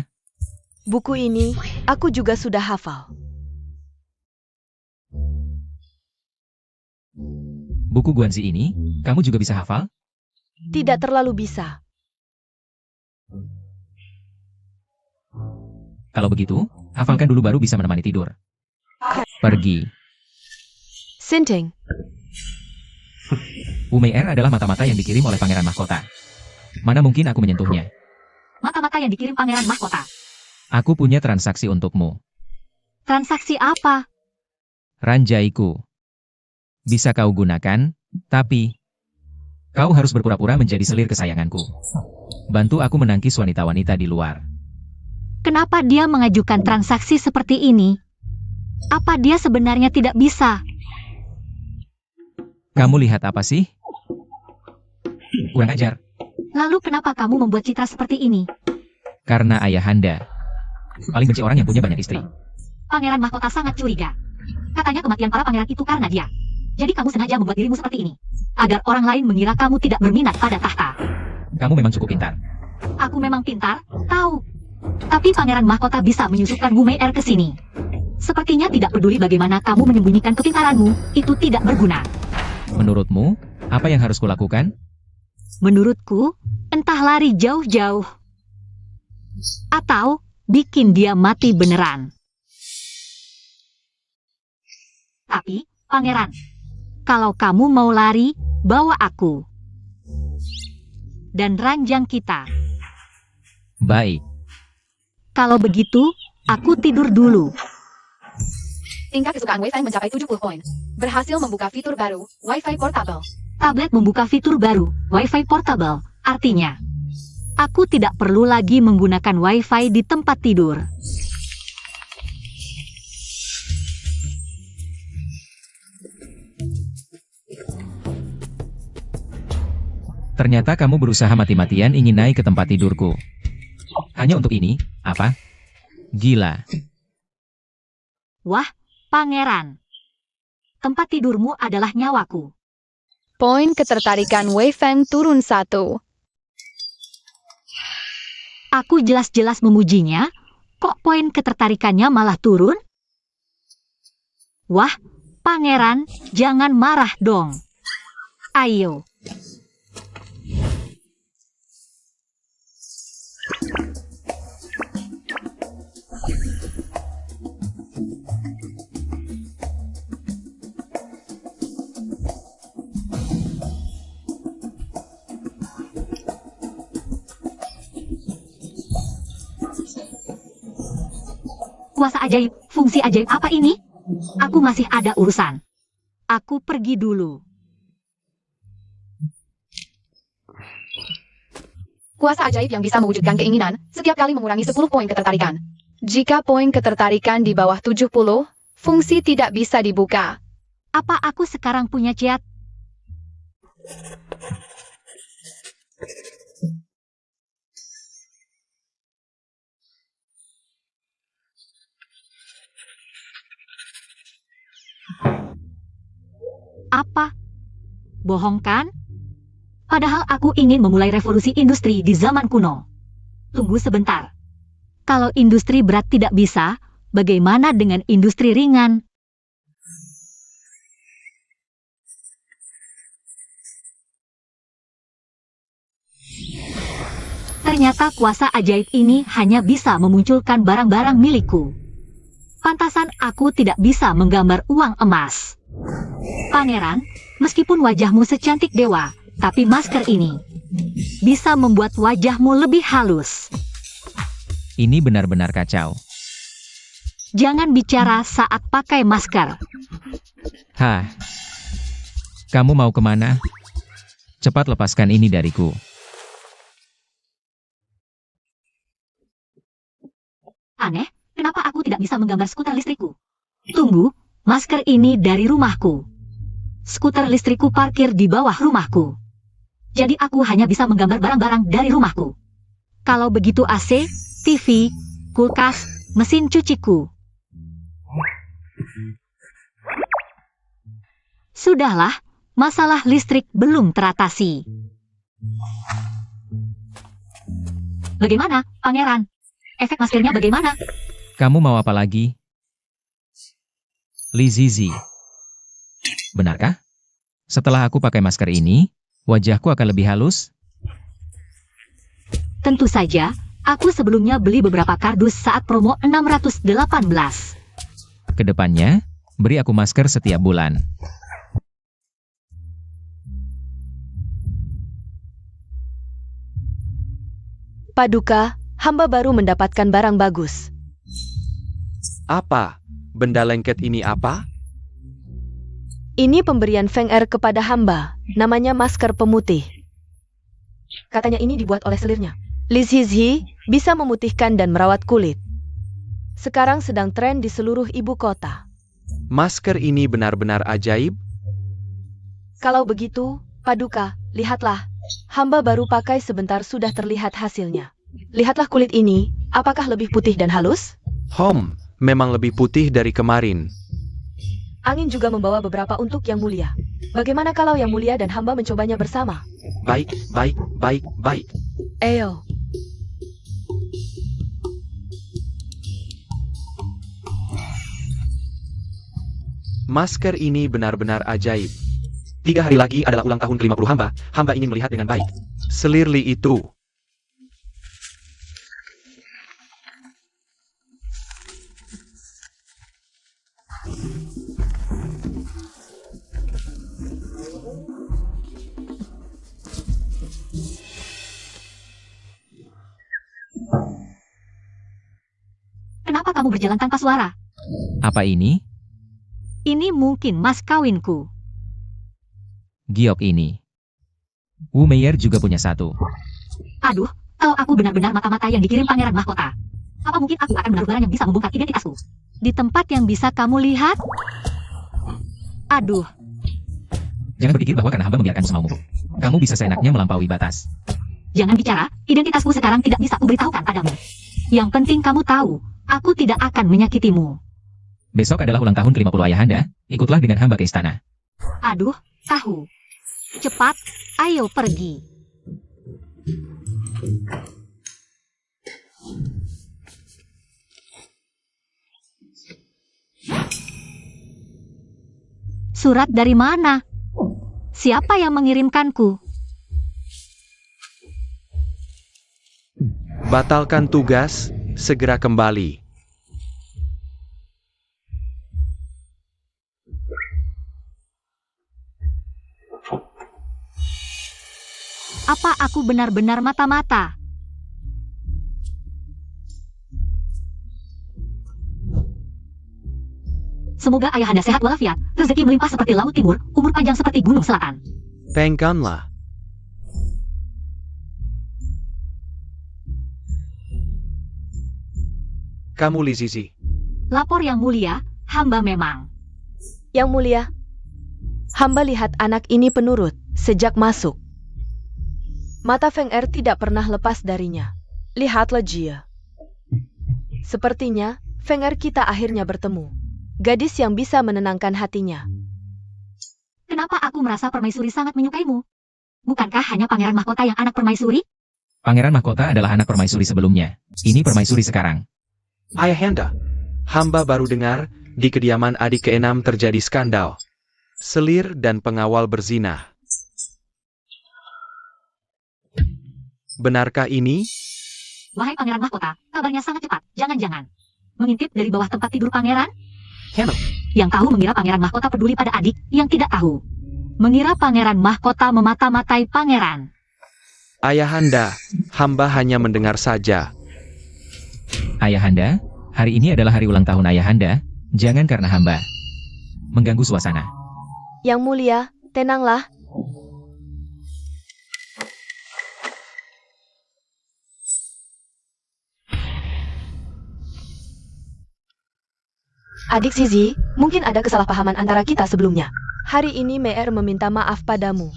Buku ini, aku juga sudah hafal. Buku Guanzi ini, kamu juga bisa hafal? Tidak terlalu bisa. Kalau begitu, hafalkan dulu baru bisa menemani tidur. Pergi. Sinting. Wumeer adalah mata-mata yang dikirim oleh Pangeran Mahkota. Mana mungkin aku menyentuhnya? Mata-mata yang dikirim Pangeran Mahkota. Aku punya transaksi untukmu. Transaksi apa? Ranjaiku. Bisa kau gunakan, tapi kau harus berpura-pura menjadi selir kesayanganku. Bantu aku menangkis wanita-wanita di luar. Kenapa dia mengajukan transaksi seperti ini? Apa dia sebenarnya tidak bisa? Kamu lihat apa sih? Kurang ajar. Lalu kenapa kamu membuat citra seperti ini? Karena ayahanda paling benci orang yang punya banyak istri. Pangeran Mahkota sangat curiga. Katanya kematian para pangeran itu karena dia. Jadi kamu sengaja membuat dirimu seperti ini, agar orang lain mengira kamu tidak berminat pada tahta. Kamu memang cukup pintar. Aku memang pintar, tahu. Tapi Pangeran Mahkota bisa menyusupkan Wumeer ke sini. Sepertinya tidak peduli bagaimana kamu menyembunyikan kepintaranmu, itu tidak berguna. Menurutmu, apa yang harus kulakukan? Menurutku, entah lari jauh-jauh, atau bikin dia mati beneran. Tapi, Pangeran, kalau kamu mau lari, bawa aku. Dan ranjang kita. Baik. Kalau begitu, aku tidur dulu. Tingkat kesukaan Wei-Feng mencapai 70 poin. Berhasil membuka fitur baru, Wi-Fi Portable. Tablet membuka fitur baru, Wi-Fi Portable. Artinya, aku tidak perlu lagi menggunakan Wi-Fi di tempat tidur. Ternyata kamu berusaha mati-matian ingin naik ke tempat tidurku. Hanya untuk ini, apa? Gila. Wah, Pangeran. Tempat tidurmu adalah nyawaku. Poin ketertarikan Wei-Feng turun 1. Aku jelas-jelas memujinya, kok poin ketertarikannya malah turun? Wah, Pangeran, jangan marah dong. Ayo. Kuasa ajaib, fungsi ajaib apa ini? Aku masih ada urusan. Aku pergi dulu. Kuasa ajaib yang bisa mewujudkan keinginan, setiap kali mengurangi 10 poin ketertarikan. Jika poin ketertarikan di bawah 70, fungsi tidak bisa dibuka. Apa aku sekarang punya chat? Apa? Bohong kan? Padahal aku ingin memulai revolusi industri di zaman kuno. Tunggu sebentar. Kalau industri berat tidak bisa, bagaimana dengan industri ringan? Ternyata kuasa ajaib ini hanya bisa memunculkan barang-barang milikku. Pantasan aku tidak bisa menggambar uang emas. Pangeran, meskipun wajahmu secantik dewa, tapi masker ini bisa membuat wajahmu lebih halus. Ini benar-benar kacau. Jangan bicara saat pakai masker. Hah? Kamu mau kemana? Cepat lepaskan ini dariku. Aneh, kenapa aku tidak bisa menggambar skuter listrikku? Tunggu, masker ini dari rumahku. Skuter listrikku parkir di bawah rumahku. Jadi aku hanya bisa menggambar barang-barang dari rumahku. Kalau begitu AC, TV, kulkas, mesin cuciku. Sudahlah, masalah listrik belum teratasi. Bagaimana, Pangeran? Efek maskernya bagaimana? Kamu mau apa lagi? Li Zizi. Benarkah? Setelah aku pakai masker ini, wajahku akan lebih halus? Tentu saja, aku sebelumnya beli beberapa kardus saat promo 618. Kedepannya, beri aku masker setiap bulan. Paduka, hamba baru mendapatkan barang bagus. Apa? Benda lengket ini apa? Ini pemberian Feng Er kepada hamba, namanya masker pemutih. Katanya ini dibuat oleh selirnya. Li Zizhi bisa memutihkan dan merawat kulit. Sekarang sedang tren di seluruh ibu kota. Masker ini benar-benar ajaib. Kalau begitu, Paduka, lihatlah. Hamba baru pakai sebentar sudah terlihat hasilnya. Lihatlah kulit ini, apakah lebih putih dan halus? Memang lebih putih dari kemarin. Angin juga membawa beberapa untuk Yang Mulia. Bagaimana kalau Yang Mulia dan hamba mencobanya bersama? Baik. Ayo. Masker ini benar-benar ajaib. 3 hari lagi adalah ulang tahun ke-50 hamba. Hamba ingin melihat dengan baik. Selir Li itu. Kenapa kamu berjalan tanpa suara? Apa ini? Ini mungkin mas kawinku. Giok ini. Wu Meier juga punya satu. Aduh, kalau aku benar-benar mata-mata yang dikirim pangeran mahkota, apa mungkin aku akan menaruh barang yang bisa membongkar identitasku? Di tempat yang bisa kamu lihat? Aduh, Jangan berpikir bahwa karena hamba membiarkan semaumu, kamu bisa seenaknya melampaui batas. jangan bicara, identitasku sekarang tidak bisa kuberitahukan padamu. Yang penting kamu tahu, aku tidak akan menyakitimu. Besok adalah ulang tahun ke-50 ayahanda, ikutlah dengan hamba ke istana. Aduh, tahu. Cepat, ayo pergi. Surat dari mana? Siapa yang mengirimkanku? Batalkan tugas, segera kembali. Apa aku benar-benar mata-mata? Semoga ayahanda sehat walafiat, rezeki melimpah seperti laut timur, umur panjang seperti gunung selatan. Pengkanlah. Kamu Li Zizi. Lapor yang mulia, hamba memang. Yang Mulia, hamba lihat anak ini penurut sejak masuk. Mata Feng Er tidak pernah lepas darinya. Lihatlah Jia. Sepertinya, Feng Er kita akhirnya bertemu. Gadis yang bisa menenangkan hatinya. Kenapa aku merasa permaisuri sangat menyukaimu? Bukankah hanya pangeran mahkota yang anak permaisuri? Pangeran mahkota adalah anak permaisuri sebelumnya. Ini permaisuri sekarang. Ayahanda, hamba baru dengar, di kediaman adik ke-6 terjadi skandal. Selir dan pengawal berzina. Benarkah ini? Wahai pangeran mahkota, kabarnya sangat cepat. Jangan-jangan mengintip dari bawah tempat tidur pangeran? Yang tahu mengira pangeran mahkota peduli pada adik yang tidak tahu. Mengira pangeran mahkota memata-matai pangeran. Ayahanda, hamba hanya mendengar saja. Ayahanda, hari ini adalah hari ulang tahun Ayahanda, jangan karena hamba mengganggu suasana. Yang mulia, tenanglah. Adik Zizi, mungkin ada kesalahpahaman antara kita sebelumnya. Hari ini Me'er meminta maaf padamu.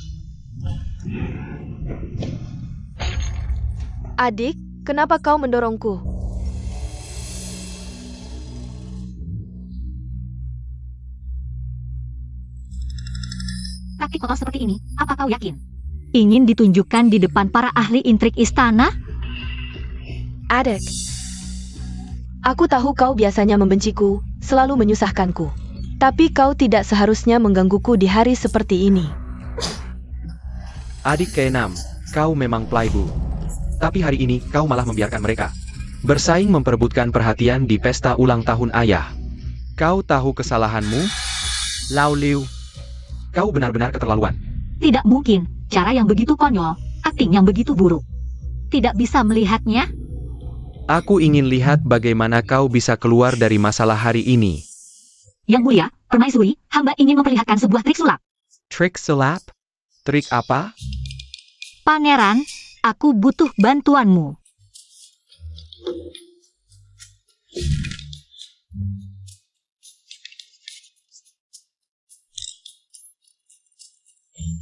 Adik, kenapa kau mendorongku? Taktik kotor seperti ini, apa kau yakin? Ingin ditunjukkan di depan para ahli intrik istana? Adik, aku tahu kau biasanya membenciku, selalu menyusahkanku. Tapi kau tidak seharusnya menggangguku di hari seperti ini. Adik keenam, kau memang playboy. Tapi hari ini kau malah membiarkan mereka bersaing memperebutkan perhatian di pesta ulang tahun ayah. Kau tahu kesalahanmu? Lau Liu, kau benar-benar keterlaluan. Tidak mungkin, cara yang begitu konyol, akting yang begitu buruk. Tidak bisa melihatnya? Aku ingin lihat bagaimana kau bisa keluar dari masalah hari ini. Yang mulia, permaisuri, hamba ingin memperlihatkan sebuah trik sulap. Trik sulap? Trik apa? Pangeran, aku butuh bantuanmu.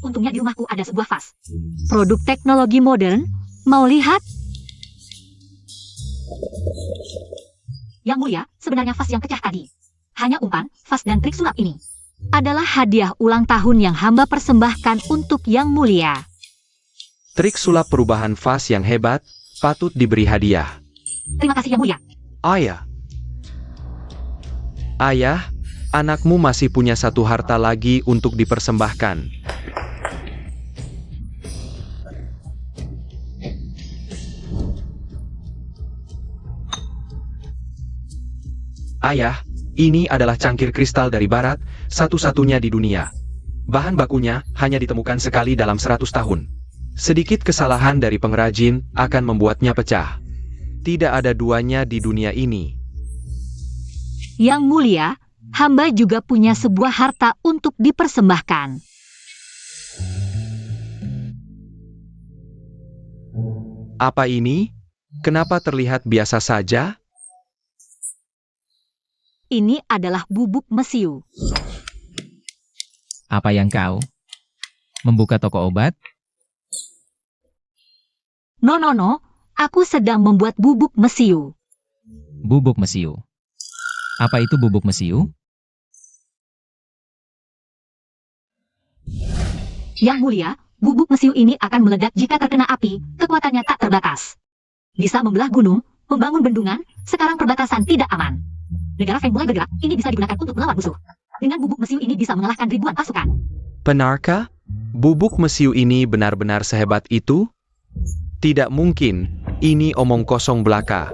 Untungnya di rumahku ada sebuah vas. Produk teknologi modern, mau lihat? Yang mulia, sebenarnya vas yang pecah tadi. Hanya umpan, vas dan trik sulap ini adalah hadiah ulang tahun yang hamba persembahkan untuk Yang Mulia. Trik sulap perubahan vas yang hebat, patut diberi hadiah. Terima kasih Yang Mulia. Ayah. Ayah, anakmu masih punya satu harta lagi untuk dipersembahkan. Ayah, ini adalah cangkir kristal dari barat, satu-satunya di dunia. Bahan bakunya hanya ditemukan sekali dalam 100 tahun. Sedikit kesalahan dari pengrajin akan membuatnya pecah. Tidak ada duanya di dunia ini. Yang Mulia, hamba juga punya sebuah harta untuk dipersembahkan. Apa ini? Kenapa terlihat biasa saja? Ini adalah bubuk mesiu. Apa yang kau? Membuka toko obat? No, aku sedang membuat bubuk mesiu. Bubuk mesiu. Apa itu bubuk mesiu? Yang Mulia, bubuk mesiu ini akan meledak jika terkena api, kekuatannya tak terbatas. Bisa membelah gunung, membangun bendungan, sekarang perbatasan tidak aman. Negara Feng mulai bergerak, ini bisa digunakan untuk melawan musuh. Dengan bubuk mesiu ini bisa mengalahkan ribuan pasukan. Benarkah? Bubuk mesiu ini benar-benar sehebat itu? Tidak mungkin, ini omong kosong belaka.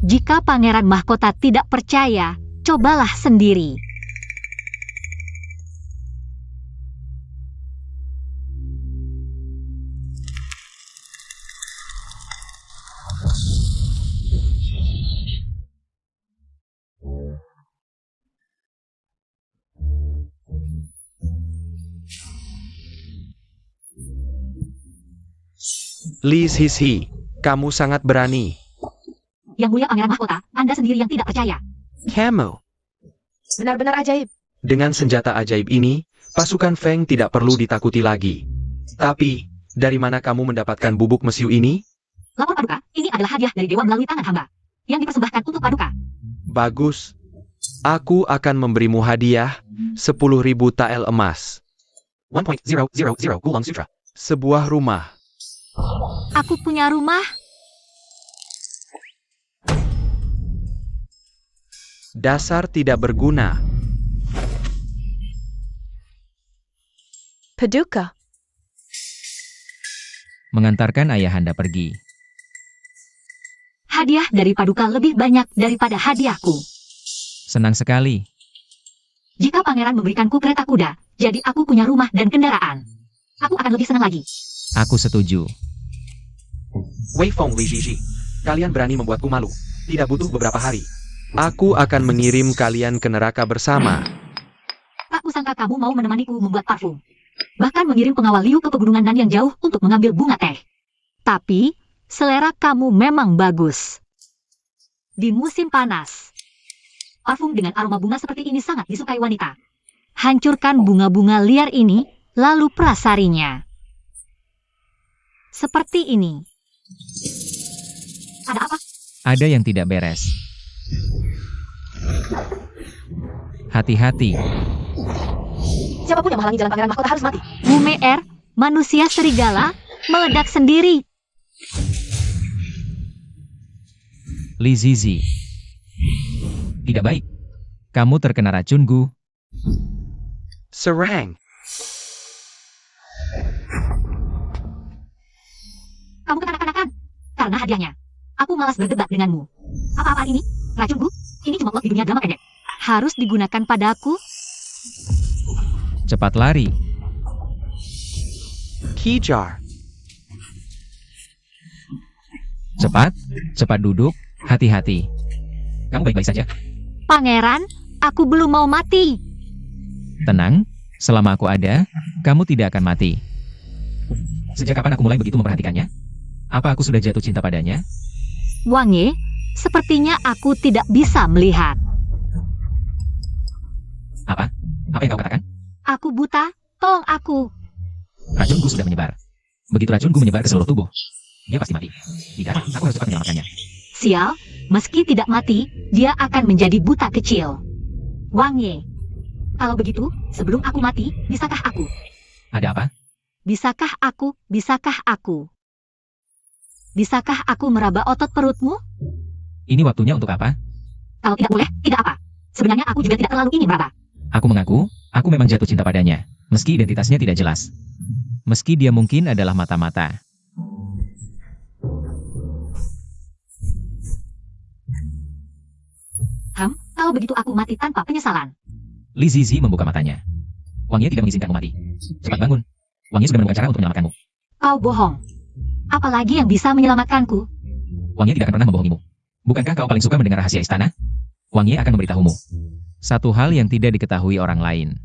Jika Pangeran Mahkota tidak percaya, cobalah sendiri. Li Sisi, kamu sangat berani. Yang Mulia Pangeran Mahkota, Anda sendiri yang tidak percaya. Kamu. Benar-benar ajaib. Dengan senjata ajaib ini, pasukan Feng tidak perlu ditakuti lagi. Tapi, dari mana kamu mendapatkan bubuk mesiu ini? Lapor Paduka, ini adalah hadiah dari dewa melalui tangan hamba. Yang dipersembahkan untuk Paduka. Bagus. Aku akan memberimu hadiah 10.000 tael emas. 1.000 Gulang Sutra. Sebuah rumah. Aku punya rumah. Dasar tidak berguna. Paduka. Mengantarkan ayahanda pergi. Hadiah dari Paduka lebih banyak daripada hadiahku. Senang sekali. Jika pangeran memberikanku kereta kuda, jadi aku punya rumah dan kendaraan. Aku akan lebih senang lagi. Aku setuju. Wei Feng Li Jiji, kalian berani membuatku malu. Tidak butuh beberapa hari. Aku akan mengirim kalian ke neraka bersama. Tak kusangka kamu mau menemaniku membuat parfum. Bahkan mengirim pengawal Liu ke pegunungan Nan yang jauh untuk mengambil bunga teh. Tapi, selera kamu memang bagus. Di musim panas, parfum dengan aroma bunga seperti ini sangat disukai wanita. Hancurkan bunga-bunga liar ini, lalu prasarinya. Seperti ini. Ada apa? Ada yang tidak beres. Hati-hati. Siapapun yang menghalangi jalan pangeran mahkota harus mati. Wumeer, manusia serigala, meledak sendiri. Li Zizi. Tidak baik. Kamu terkena racun Gu. Serang. Kamu kekanak-kanakan. Karena hadiahnya. Aku malas berdebat denganmu. Apa-apa ini? Racunku? Ini cuma plot di dunia drama pendek. Harus digunakan padaku? Cepat lari. Key jar. Cepat duduk. Hati-hati. Kamu baik-baik saja. Pangeran, aku belum mau mati. Tenang. Selama aku ada, kamu tidak akan mati. Sejak kapan aku mulai begitu memperhatikannya? Apa aku sudah jatuh cinta padanya? Wang Ye, sepertinya aku tidak bisa melihat. Apa? Apa yang kau katakan? Aku buta, tolong aku. Racunku sudah menyebar. Begitu racunku menyebar ke seluruh tubuh, dia pasti mati. Tidak, aku harus cepat menyelamatkannya. Sial, meski tidak mati, dia akan menjadi buta kecil. Wang Ye, kalau begitu, sebelum aku mati, bisakah aku? Ada apa? Bisakah aku? Bisakah aku meraba otot perutmu? Ini waktunya untuk apa? Kalau tidak boleh, tidak apa. Sebenarnya aku juga tidak terlalu ingin meraba. Aku mengaku, aku memang jatuh cinta padanya, meski identitasnya tidak jelas. Meski dia mungkin adalah mata-mata. Kalau begitu aku mati tanpa penyesalan. Li Zizi membuka matanya. Wang Ye tidak mengizinkanmu mati. Cepat bangun. Wang Ye sudah menemukan cara untuk menyelamatkanmu. Kau bohong. Apalagi yang bisa menyelamatkanku? Wang Ye tidak akan pernah membohongimu. Bukankah kau paling suka mendengar rahasia istana? Wang Ye akan memberitahumu. Satu hal yang tidak diketahui orang lain.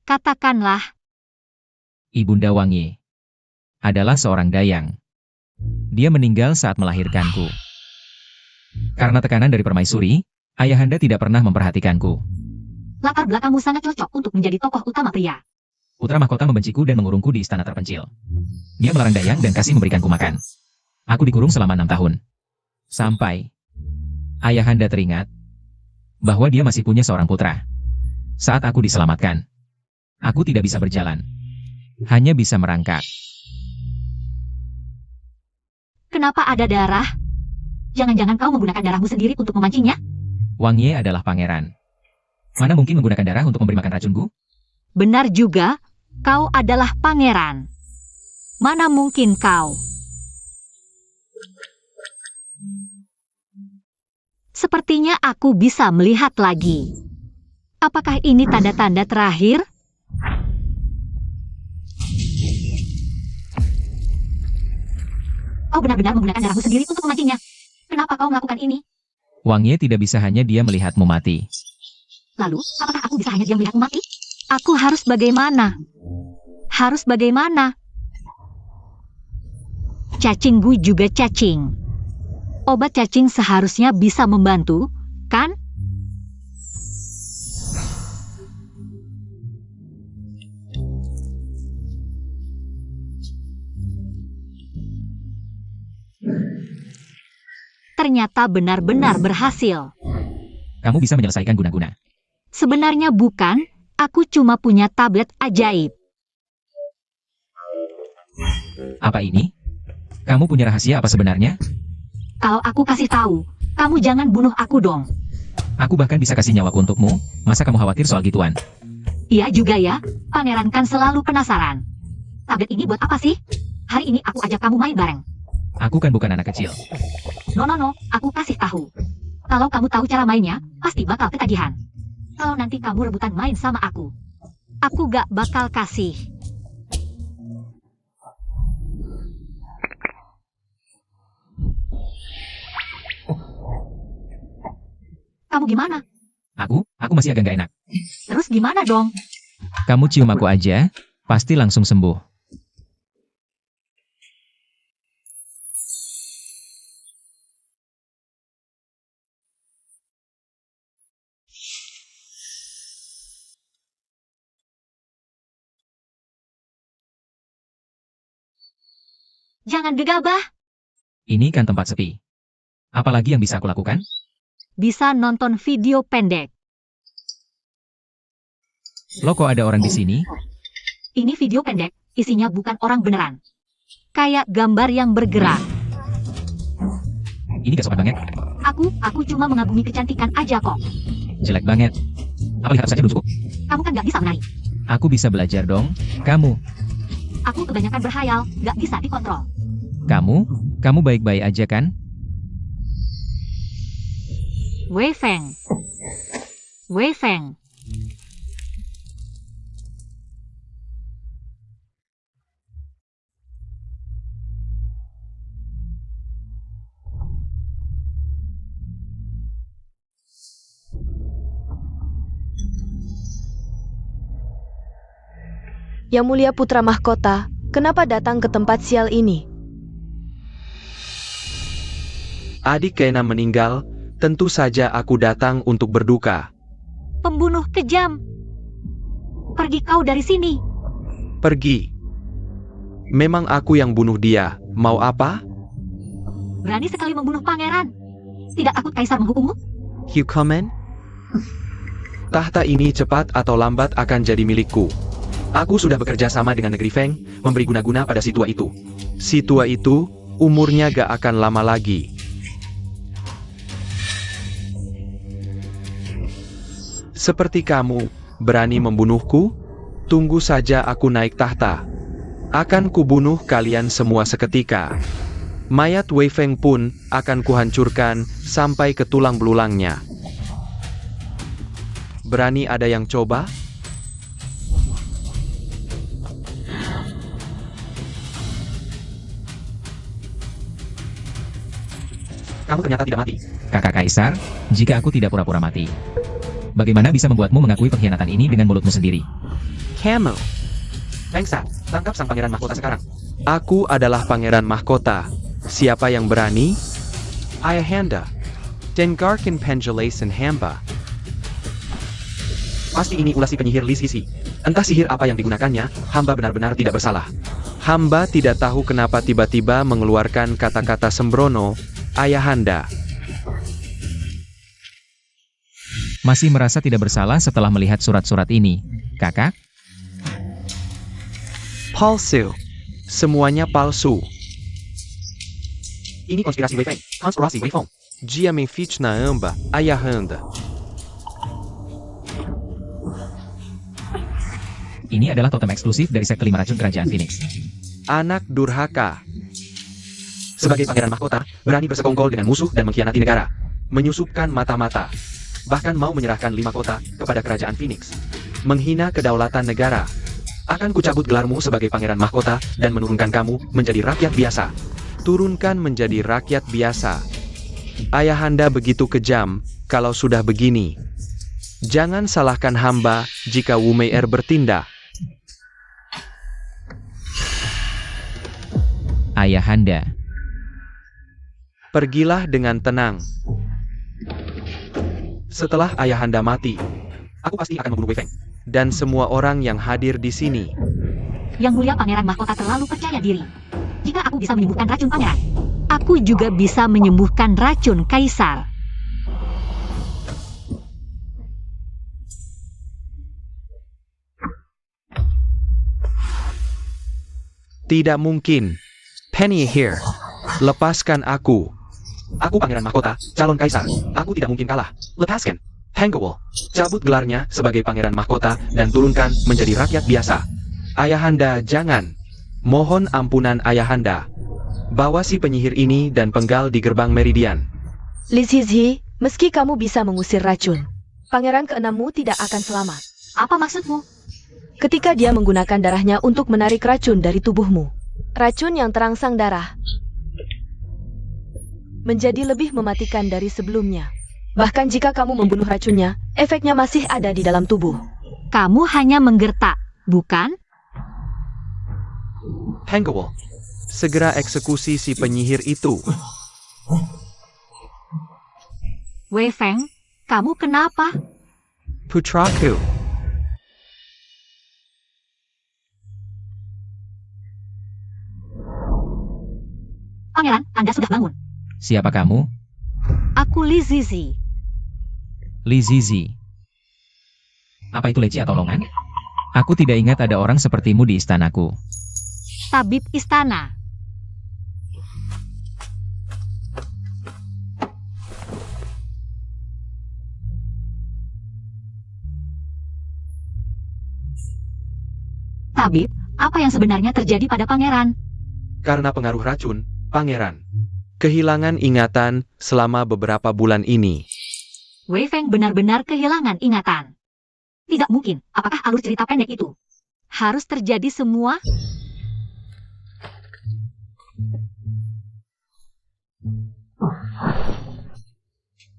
Katakanlah, Ibunda Wang Ye adalah seorang dayang. Dia meninggal saat melahirkanku. Karena tekanan dari permaisuri, ayahanda tidak pernah memperhatikanku. latar belakangmu sangat cocok untuk menjadi tokoh utama pria. Putra mahkota membenciku dan mengurungku di istana terpencil. Dia melarang dayang dan kasih memberikanku makan. Aku dikurung selama 6 tahun. Sampai ayahanda teringat bahwa dia masih punya seorang putra. Saat aku diselamatkan, aku tidak bisa berjalan. Hanya bisa merangkak. Kenapa ada darah? Jangan-jangan kau menggunakan darahmu sendiri untuk memancingnya? Wang Ye adalah pangeran. Mana mungkin menggunakan darah untuk memberi makan racunku? Benar juga, kau adalah pangeran. Mana mungkin kau? Sepertinya aku bisa melihat lagi. Apakah ini tanda-tanda terakhir? Kau benar-benar menggunakan darahmu sendiri untuk memancingnya. Kenapa kau melakukan ini? Wang Ye tidak bisa hanya dia melihatmu mati. Lalu, apakah aku bisa hanya diam melihatmu mati? Aku harus bagaimana? Harus bagaimana? Cacing Gui juga cacing. Obat cacing seharusnya bisa membantu, kan? Ternyata benar-benar berhasil. Kamu bisa menyelesaikan guna-guna. Sebenarnya bukan, aku cuma punya tablet ajaib. Apa ini? Kamu punya rahasia apa sebenarnya? Kalau aku kasih tahu, kamu jangan bunuh aku dong. Aku bahkan bisa kasih nyawaku untukmu. Masa kamu khawatir soal gituan? Iya juga ya, pangeran kan selalu penasaran. Tablet ini buat apa sih? Hari ini aku ajak kamu main bareng. Aku kan bukan anak kecil. No, aku kasih tahu. Kalau kamu tahu cara mainnya, pasti bakal ketagihan. Kalau nanti kamu rebutan main sama aku gak bakal kasih. gimana? Aku masih agak gak enak. Terus gimana dong? Kamu cium aku aja, pasti langsung sembuh. Jangan gegabah. Ini kan tempat sepi. Apalagi yang bisa aku lakukan? Bisa nonton video pendek. Loh, kok ada orang di sini? Ini video pendek, isinya bukan orang beneran. Kayak gambar yang bergerak. Ini gak sopan banget. Aku cuma mengagumi kecantikan aja kok. Jelek banget. Apa lihat saja dulu? Kamu kan gak bisa menari. Aku bisa belajar dong. Kamu Kebanyakan berhayal, gak bisa dikontrol. Kamu baik-baik aja kan? Wei Feng. Yang mulia putra mahkota, kenapa datang ke tempat sial ini? Adik keenam meninggal, tentu saja aku datang untuk berduka. Pembunuh kejam. Pergi kau dari sini. Pergi. Memang aku yang bunuh dia, mau apa? Berani sekali membunuh pangeran. Tidak takut kaisar menghukummu? Hukuman? Tahta ini cepat atau lambat akan jadi milikku. Aku sudah bekerja sama dengan negeri Feng, memberi guna-guna pada si tua itu. Si tua itu, umurnya gak akan lama lagi. Seperti kamu, berani membunuhku? Tunggu saja aku naik tahta. Akan kubunuh kalian semua seketika. Mayat Wei Feng pun akan kuhancurkan sampai ke tulang belulangnya. Berani ada yang coba? Kamu ternyata tidak mati. Kakak Kaisar, jika aku tidak pura-pura mati, bagaimana bisa membuatmu mengakui pengkhianatan ini dengan mulutmu sendiri? Kamu. Fengsa, tangkap sang pangeran mahkota sekarang. Aku adalah pangeran mahkota. Siapa yang berani? Ayahanda. Dengarkan penjelasan hamba. Pasti ini ulah si penyihir Li Sisi. Entah sihir apa yang digunakannya, hamba benar-benar tidak bersalah. Hamba tidak tahu kenapa tiba-tiba mengeluarkan kata-kata sembrono, Ayahanda. Masih merasa tidak bersalah setelah melihat surat-surat ini, kakak? Palsu. Semuanya palsu. Ini konspirasi Wei Feng, konspirasi Wei Feng. Dia memfitnah hamba, Ayahanda. Ini adalah totem eksklusif dari sekte 5 racun kerajaan Phoenix. Anak durhaka. Sebagai pangeran mahkota, berani bersekongkol dengan musuh dan mengkhianati negara. Menyusupkan mata-mata. Bahkan mau menyerahkan 5 kota kepada kerajaan Phoenix. Menghina kedaulatan negara. Akan kucabut gelarmu sebagai pangeran mahkota dan menurunkan kamu menjadi rakyat biasa. Turunkan menjadi rakyat biasa. Ayahanda begitu kejam kalau sudah begini. Jangan salahkan hamba jika Wu Mei'er bertindak. Ayahanda. Pergilah dengan tenang. Setelah Ayahanda mati, aku pasti akan membunuh Wei Feng dan semua orang yang hadir di sini. Yang mulia pangeran mahkota terlalu percaya diri. Jika aku bisa menyembuhkan racun pangeran, aku juga bisa menyembuhkan racun kaisar. Tidak mungkin. Penny here. Lepaskan aku. Aku pangeran mahkota, calon kaisar. Aku tidak mungkin kalah. Lepaskan. Hangul. Cabut gelarnya sebagai pangeran mahkota dan turunkan menjadi rakyat biasa. Ayahanda, jangan. Mohon ampunan Ayahanda. Bawa si penyihir ini dan penggal di gerbang Meridian. Li Zizi, meski kamu bisa mengusir racun, pangeran keenammu tidak akan selamat. Apa maksudmu? Ketika dia menggunakan darahnya untuk menarik racun dari tubuhmu, racun yang terangsang darah menjadi lebih mematikan dari sebelumnya. Bahkan jika kamu membunuh racunnya, efeknya masih ada di dalam tubuh. Kamu hanya menggertak, bukan? Hengkewol, segera eksekusi si penyihir itu. Wei Feng, kamu kenapa? Putraku, Pangeran, Anda sudah bangun. Siapa kamu? Aku Li Zizi. Li Zizi. Apa itu leci atau longan? Aku tidak ingat ada orang sepertimu di istanaku. Tabib istana. Tabib, apa yang sebenarnya terjadi pada pangeran? karena pengaruh racun, Pangeran kehilangan ingatan selama beberapa bulan ini. Wei Feng benar-benar kehilangan ingatan. Tidak mungkin, apakah alur cerita pendek itu harus terjadi semua?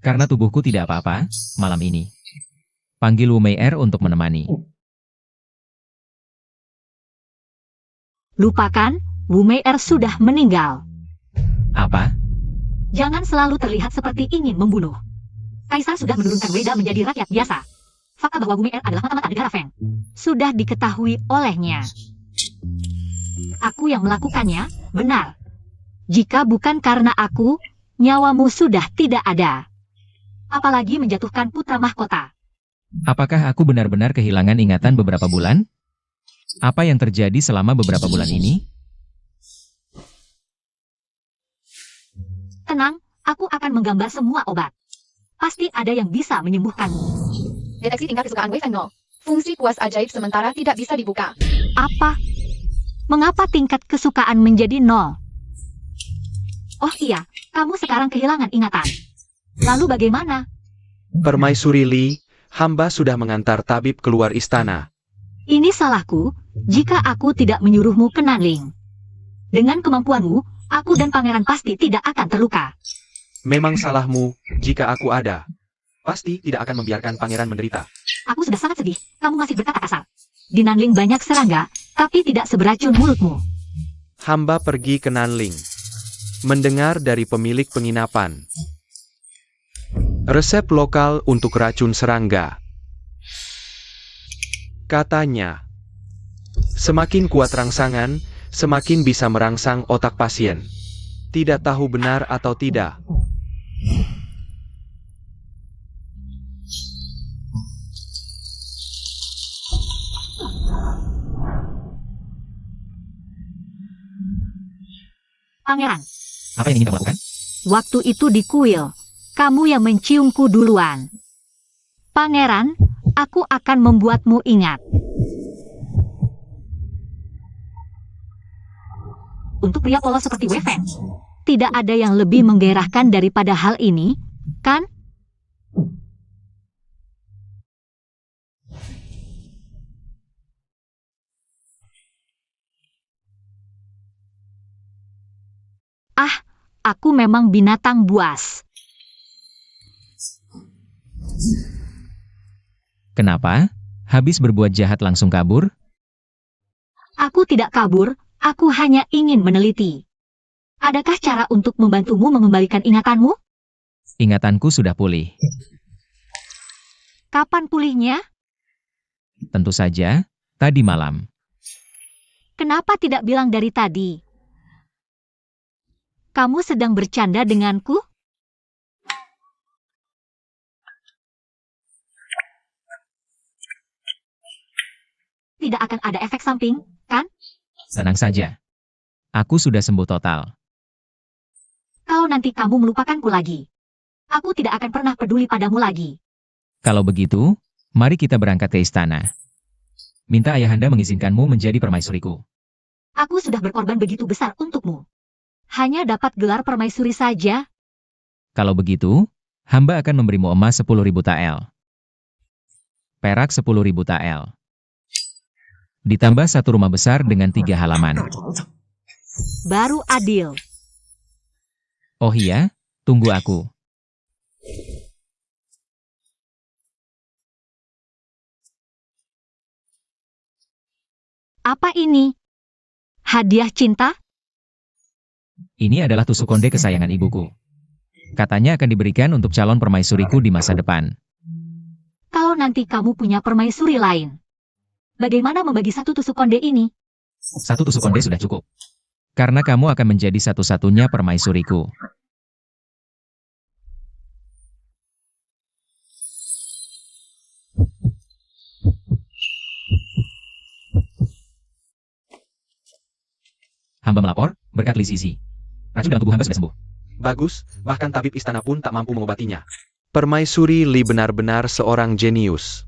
Karena tubuhku tidak apa-apa, malam ini. Panggil Wu Mei Er untuk menemani. Lupakan, Wu Mei Er sudah meninggal. Apa? Jangan selalu terlihat seperti ingin membunuh. Kaisar sudah menurunkan Weda menjadi rakyat biasa. Fakta bahwa Wu Mei Er adalah mata-mata negara Feng sudah diketahui olehnya. Aku yang melakukannya, benar. Jika bukan karena aku, nyawamu sudah tidak ada. Apalagi menjatuhkan putra mahkota. Apakah aku benar-benar kehilangan ingatan beberapa bulan? Apa yang terjadi selama beberapa bulan ini? Tenang, aku akan menggambar semua obat. Pasti ada yang bisa menyembuhkanmu. Deteksi tingkat kesukaan Wei Feng 0. Fungsi puas ajaib sementara tidak bisa dibuka. Apa? Mengapa tingkat kesukaan menjadi 0? Oh iya, kamu sekarang kehilangan ingatan. Lalu bagaimana? Permaisuri Li, hamba sudah mengantar tabib keluar istana. Ini salahku, jika aku tidak menyuruhmu ke Nanling. Dengan kemampuanmu, aku dan pangeran pasti tidak akan terluka. Memang salahmu, jika aku ada. Pasti tidak akan membiarkan pangeran menderita. Aku sudah sangat sedih, kamu masih berkata kasar. Di Nanling banyak serangga, tapi tidak seberacun mulutmu. Hamba pergi ke Nanling. Mendengar dari pemilik penginapan. Resep lokal untuk racun serangga. Katanya, semakin kuat rangsangan, semakin bisa merangsang otak pasien. Tidak tahu benar atau tidak. Pangeran, Apa yang ingin kamu lakukan? waktu itu di kuil, kamu yang menciumku duluan. Pangeran, aku akan membuatmu ingat. Untuk pria polos seperti Wei Feng, tidak ada yang lebih menggairahkan daripada hal ini, kan? Ah, aku memang binatang buas. Kenapa? Habis berbuat jahat langsung kabur? Aku tidak kabur, aku hanya ingin meneliti. Adakah cara untuk membantumu mengembalikan ingatanmu? Ingatanku sudah pulih. Kapan pulihnya? Tentu saja, tadi malam. Kenapa tidak bilang dari tadi? Kamu sedang bercanda denganku? Tidak akan ada efek samping, kan? Tenang saja. Aku sudah sembuh total. Kalau nanti kamu melupakanku lagi, aku tidak akan pernah peduli padamu lagi. Kalau begitu, mari kita berangkat ke istana. Minta ayahanda mengizinkanmu menjadi permaisuriku. Aku sudah berkorban begitu besar untukmu. Hanya dapat gelar permaisuri saja. Kalau begitu, hamba akan memberimu emas 10.000 tael. Perak 10.000 tael. Ditambah satu rumah besar dengan 3 halaman. Baru adil. Oh iya, tunggu aku. Apa ini? Hadiah cinta? Ini adalah tusuk konde kesayangan ibuku. Katanya akan diberikan untuk calon permaisuriku di masa depan. Kalau nanti kamu punya permaisuri lain, bagaimana membagi satu tusuk konde ini? Satu tusuk konde sudah cukup. Karena kamu akan menjadi satu-satunya permaisuriku. Hamba melapor, berkat Li Zizi. Racun dalam tubuh hamba sudah sembuh. Bagus, bahkan tabib istana pun tak mampu mengobatinya. Permaisuri Li benar-benar seorang jenius.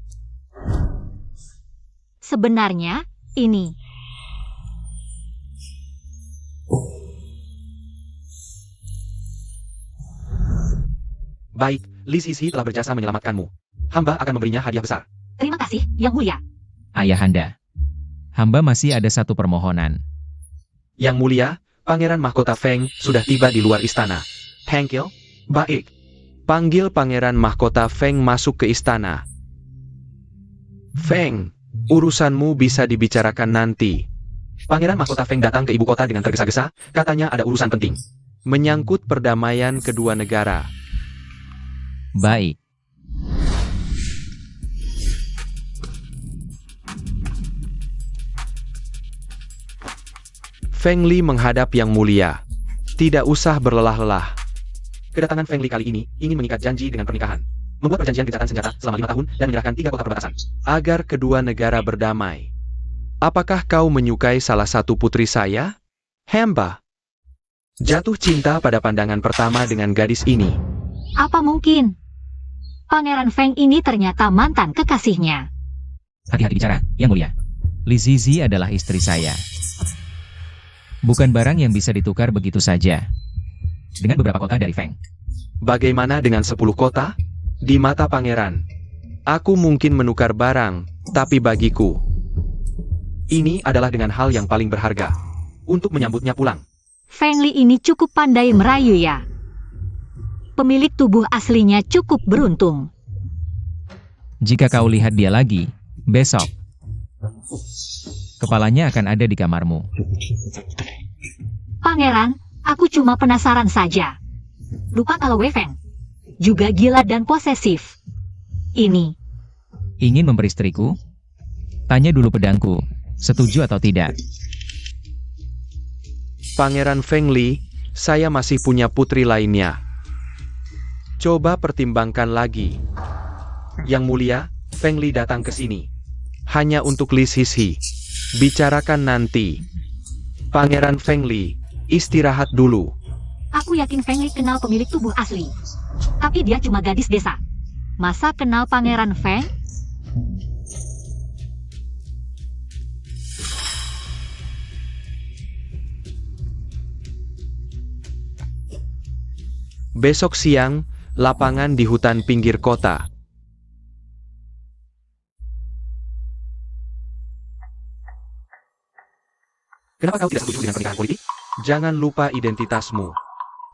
Sebenarnya, ini. Baik, Li Zizi telah berjasa menyelamatkanmu. Hamba akan memberinya hadiah besar. Terima kasih, Yang Mulia. Ayahanda. Hamba masih ada satu permohonan. Yang Mulia, Pangeran Mahkota Feng sudah tiba di luar istana. Hengkil, baik. Panggil Pangeran Mahkota Feng masuk ke istana. Feng, urusanmu bisa dibicarakan nanti. Pangeran Mahkota Feng datang ke ibu kota dengan tergesa-gesa, katanya ada urusan penting. Menyangkut perdamaian kedua negara. Baik. Feng Li menghadap Yang Mulia. Tidak usah berlelah-lelah. Kedatangan Feng Li kali ini ingin mengikat janji dengan pernikahan. Membuat perjanjian gencatan senjata selama 5 tahun dan menyerahkan 3 kota perbatasan. Agar kedua negara berdamai. Apakah kau menyukai salah satu putri saya? Hamba. Jatuh cinta pada pandangan pertama dengan gadis ini. Apa mungkin? Pangeran Feng ini ternyata mantan kekasihnya. Hati-hati bicara, Yang Mulia. Li Zizi adalah istri saya. Bukan barang yang bisa ditukar begitu saja. Dengan beberapa kota dari Feng. Bagaimana dengan 10 kota? Di mata pangeran. Aku mungkin menukar barang, tapi bagiku. Ini adalah dengan hal yang paling berharga. Untuk menyambutnya pulang. Feng Li ini cukup pandai merayu ya. Pemilik tubuh aslinya cukup beruntung. Jika kau lihat dia lagi, besok, kepalanya akan ada di kamarmu. Pangeran, aku cuma penasaran saja. Lupa kalau Wei Feng juga gila dan posesif. Ini. Ingin memperistriku? Tanya dulu pedangku, setuju atau tidak? Pangeran Feng Li, saya masih punya putri lainnya. Coba pertimbangkan lagi. Yang Mulia, Feng Li datang ke sini. Hanya untuk Li Zizi. Bicarakan nanti. Pangeran Feng Li, istirahat dulu. Aku yakin Feng Li kenal pemilik tubuh asli. Tapi dia cuma gadis desa. Masa kenal Pangeran Feng? Besok siang, lapangan di hutan pinggir kota. Kenapa kau tidak setuju dengan pernikahan politik? Jangan lupa identitasmu.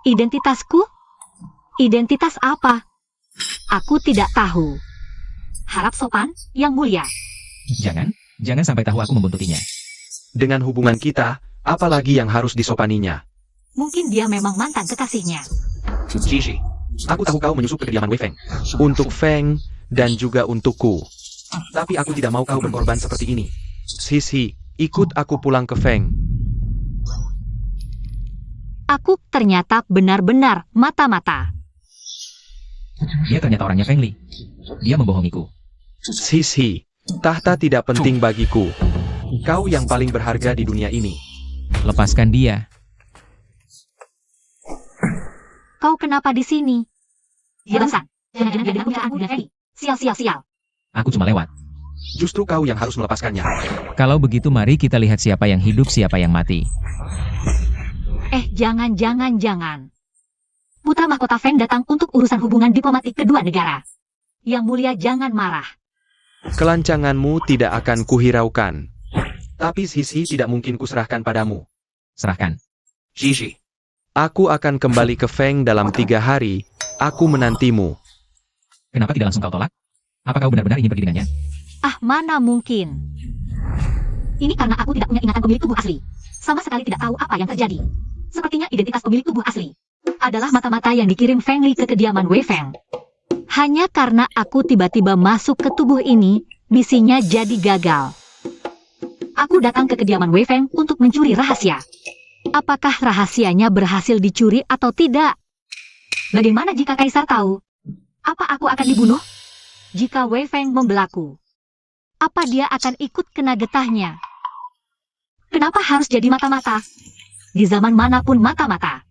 Identitasku? Identitas apa? Aku tidak tahu. Harap sopan, Yang Mulia. Jangan sampai tahu aku membuntutinya. Dengan hubungan kita, apalagi yang harus disopaninya? Mungkin dia memang mantan kekasihnya. Zizi, aku tahu kau menyusup ke kediaman Wei Feng. Untuk Feng, dan juga untukku. Tapi aku tidak mau kau berkorban seperti ini. Zizi, ikut aku pulang ke Feng. Aku ternyata benar-benar mata-mata. Dia ternyata orangnya Feng Li. Dia membohongiku. Zizi, tahta tidak penting bagiku. Kau yang paling berharga di dunia ini. Lepaskan dia. Kau kenapa di sini? Jangan. Jangan dengan pernikahan Bunda Feli. Sial. Aku cuma lewat. Justru kau yang harus melepaskannya. Kalau begitu mari kita lihat siapa yang hidup siapa yang mati. Jangan. Putra Mahkota Feng datang untuk urusan hubungan diplomatik kedua negara. Yang Mulia jangan marah. Kelancanganmu tidak akan kuhiraukan. Tapi Zizi tidak mungkin kuserahkan padamu. Serahkan. Zizi. Aku akan kembali ke Feng dalam 3 hari. Aku menantimu. Kenapa tidak langsung kau tolak? Apa kau benar-benar ingin pergi dengannya? Mana mungkin. Ini karena aku tidak punya ingatan pemilik tubuh asli. Sama sekali tidak tahu apa yang terjadi. Sepertinya identitas pemilik tubuh asli adalah mata-mata yang dikirim Feng Li ke kediaman Wei Feng. Hanya karena aku tiba-tiba masuk ke tubuh ini, misinya jadi gagal. Aku datang ke kediaman Wei Feng untuk mencuri rahasia. Apakah rahasianya berhasil dicuri atau tidak? Bagaimana jika Kaisar tahu? Apa aku akan dibunuh? Jika Wei Feng membelaku, apa dia akan ikut kena getahnya? Kenapa harus jadi mata-mata? Di zaman manapun mata-mata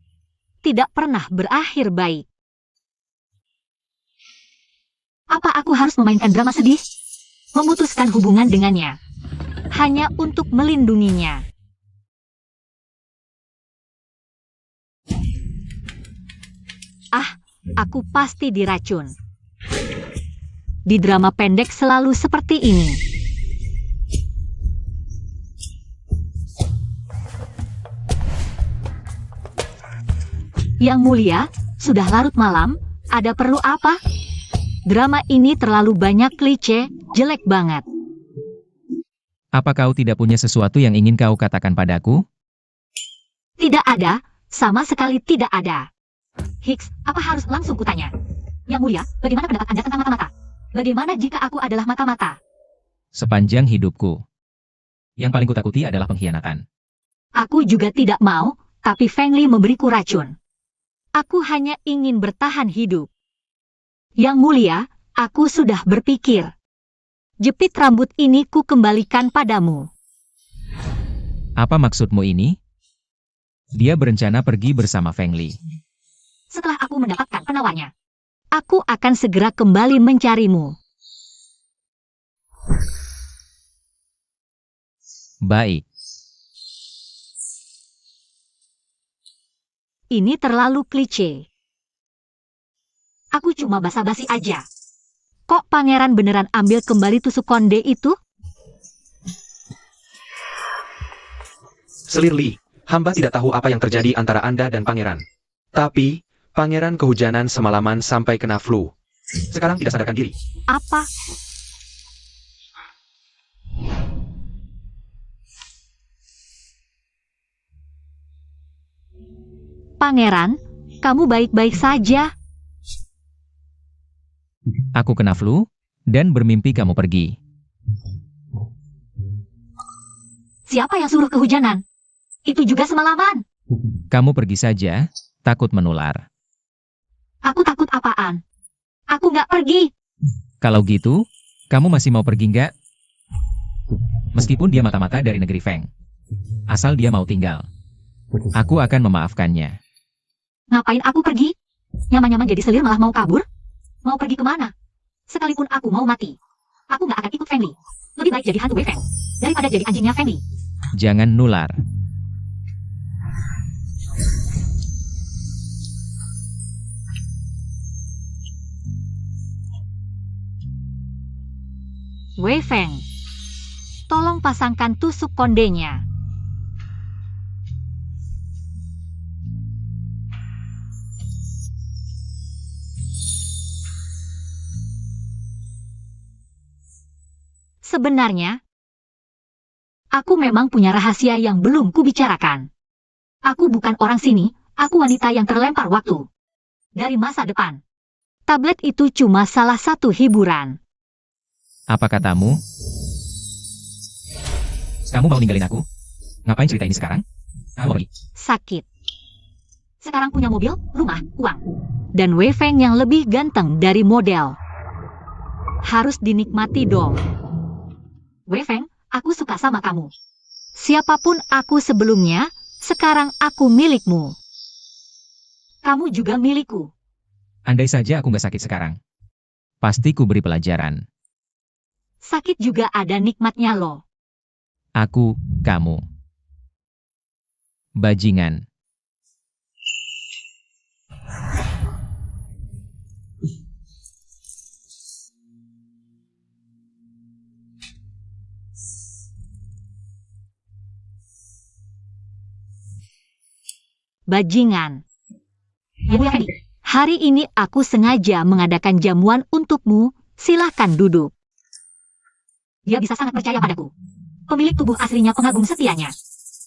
tidak pernah berakhir baik. Apa aku harus memainkan drama sedih? Memutuskan hubungan dengannya hanya untuk melindunginya. Ah, aku pasti diracun. Di drama pendek selalu seperti ini. Yang mulia, sudah larut malam, ada perlu apa? Drama ini terlalu banyak klise, jelek banget. Apa kau tidak punya sesuatu yang ingin kau katakan padaku? Tidak ada, sama sekali tidak ada. Hicks, apa harus langsung kutanya? Yang mulia, bagaimana pendapat Anda tentang mata-mata? Bagaimana jika aku adalah mata-mata? Sepanjang hidupku, yang paling kutakuti adalah pengkhianatan. Aku juga tidak mau, tapi Feng Li memberiku racun. Aku hanya ingin bertahan hidup. Yang mulia, aku sudah berpikir. Jepit rambut ini ku kembalikan padamu. Apa maksudmu ini? Dia berencana pergi bersama Feng Li. Setelah aku mendapatkan penawarnya, aku akan segera kembali mencarimu. Baik. Ini terlalu klise. Aku cuma basa-basi aja. Kok pangeran beneran ambil kembali tusuk konde itu? Selir Li, hamba tidak tahu apa yang terjadi antara Anda dan pangeran. Tapi, pangeran kehujanan semalaman sampai kena flu. Sekarang tidak sadarkan diri. Apa? Pangeran, kamu baik-baik saja. Aku kena flu, dan bermimpi kamu pergi. Siapa yang suruh kehujanan? Itu juga semalaman. Kamu pergi saja, takut menular. Aku takut apaan? Aku nggak pergi. Kalau gitu, kamu masih mau pergi nggak? Meskipun dia mata-mata dari negeri Feng. Asal dia mau tinggal. Aku akan memaafkannya. Ngapain aku pergi? Nyaman-nyaman jadi selir malah mau kabur? Mau pergi kemana? Sekalipun aku mau mati, aku nggak akan ikut Feng Li. Lebih baik jadi hantu Wei Feng daripada jadi anjingnya Feng Li. Jangan nular. Wei Feng, tolong pasangkan tusuk kondenya. Sebenarnya, aku memang punya rahasia yang belum kubicarakan. Aku bukan orang sini, aku wanita yang terlempar waktu. Dari masa depan. Tablet itu cuma salah satu hiburan. Apa katamu? Kamu mau ninggalin aku? Ngapain cerita ini sekarang? Kamu pergi. Sakit. Sekarang punya mobil, rumah, uang. Dan Wei Feng yang lebih ganteng dari model. Harus dinikmati dong. Wei Feng, aku suka sama kamu. Siapapun aku sebelumnya, sekarang aku milikmu. Kamu juga milikku. Andai saja aku nggak sakit sekarang. Pasti ku beri pelajaran. Sakit juga ada nikmatnya loh. Aku, kamu. Bajingan. Bajingan. Ya, Bu Effendi. Hari ini aku sengaja mengadakan jamuan untukmu. Silahkan duduk. Dia bisa sangat percaya padaku. pemilik tubuh aslinya pengagum setianya.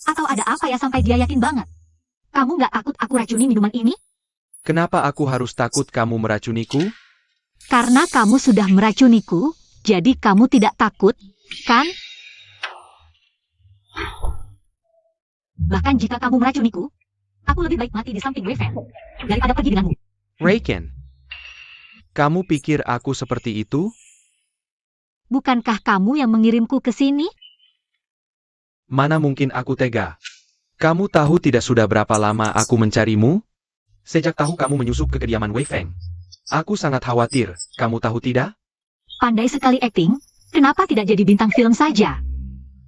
Atau ada apa ya sampai dia yakin banget? Kamu nggak takut aku racuni minuman ini? Kenapa aku harus takut kamu meracuniku? Karena kamu sudah meracuniku, jadi kamu tidak takut, kan? Bahkan jika kamu meracuniku, aku lebih baik mati di samping Wei Feng daripada pergi denganmu. Reiken, kamu pikir aku seperti itu? Bukankah kamu yang mengirimku ke sini? Mana mungkin aku tega? Kamu tahu tidak sudah berapa lama aku mencarimu? Sejak tahu kamu menyusup ke kediaman Wei Feng. Aku sangat khawatir, kamu tahu tidak? Pandai sekali akting, kenapa tidak jadi bintang film saja?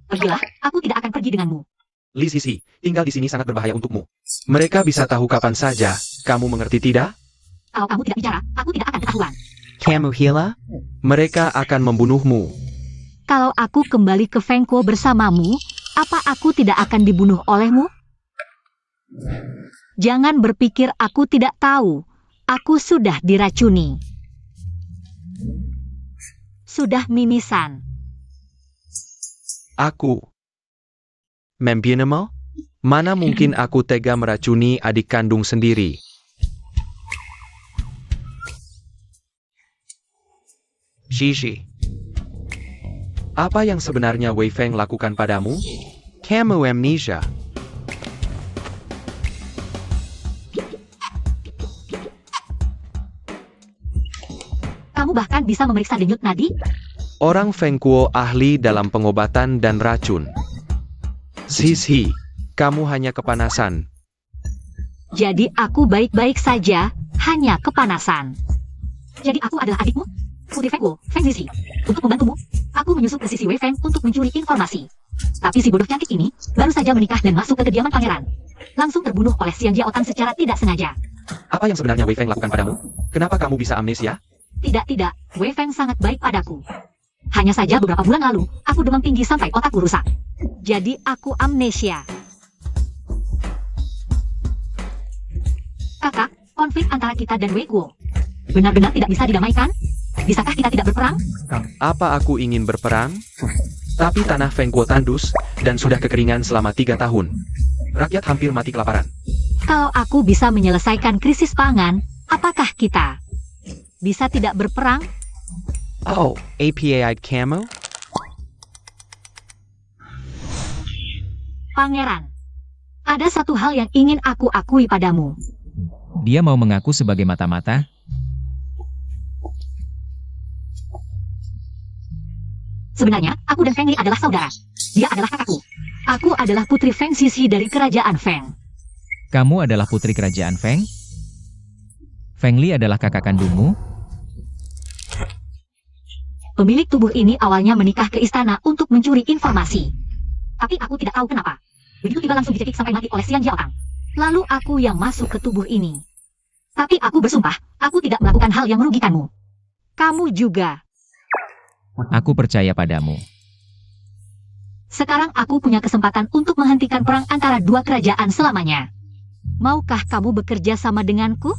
Pergilah, aku tidak akan pergi denganmu. Li Sisi, tinggal di sini sangat berbahaya untukmu. Mereka bisa tahu kapan saja, kamu mengerti tidak? Kalau kamu tidak bicara, aku tidak akan ketahuan. Kamu Hila? Mereka akan membunuhmu. Kalau aku kembali ke Fengkuo bersamamu, apa aku tidak akan dibunuh olehmu? Jangan berpikir aku tidak tahu. Aku sudah diracuni. Sudah mimisan. Aku. Membienema? Mana mungkin aku tega meracuni adik kandung sendiri? Shishi. Apa yang sebenarnya Wei Feng lakukan padamu? Kamu amnesia. Kamu bahkan bisa memeriksa denyut nadi? Orang Feng Kuo ahli dalam pengobatan dan racun. Sisi, kamu hanya kepanasan. Jadi aku baik-baik saja, hanya kepanasan. Jadi aku adalah adikmu? Putri Fengkuo, Feng Zizi. Untuk membantumu, aku menyusup ke sisi Wei Feng untuk mencuri informasi. Tapi si bodoh cantik ini baru saja menikah dan masuk ke kediaman pangeran. Langsung terbunuh oleh Xiang Jiaotang secara tidak sengaja. Apa yang sebenarnya Wei Feng lakukan padamu? Kenapa kamu bisa amnesia? Tidak, Wei Feng sangat baik padaku. Hanya saja beberapa bulan lalu, aku demam tinggi sampai otakku rusak. Jadi aku amnesia. Kakak, konflik antara kita dan Wei Guo benar-benar tidak bisa didamaikan? Bisakah kita tidak berperang? Apa aku ingin berperang? Tapi tanah Feng Kuo tandus, dan sudah kekeringan selama 3 tahun. Rakyat hampir mati kelaparan. Kalau aku bisa menyelesaikan krisis pangan, apakah kita bisa tidak berperang? Oh, APAI Camo? Pangeran, ada satu hal yang ingin aku akui padamu. Dia mau mengaku sebagai mata-mata. Sebenarnya, aku dan Feng Li adalah saudara. Dia adalah kakakku. Aku adalah putri Feng Sisi dari kerajaan Feng. Kamu adalah putri kerajaan Feng? Feng Li adalah kakak kandungmu? Pemilik tubuh ini awalnya menikah ke istana untuk mencuri informasi. Tapi aku tidak tahu kenapa. Begitu tiba langsung dicekik sampai mati oleh Xiang Jiaotang. Lalu aku yang masuk ke tubuh ini. Tapi aku bersumpah, aku tidak melakukan hal yang merugikanmu. Kamu juga. Aku percaya padamu. Sekarang aku punya kesempatan untuk menghentikan perang antara dua kerajaan selamanya. Maukah kamu bekerja sama denganku?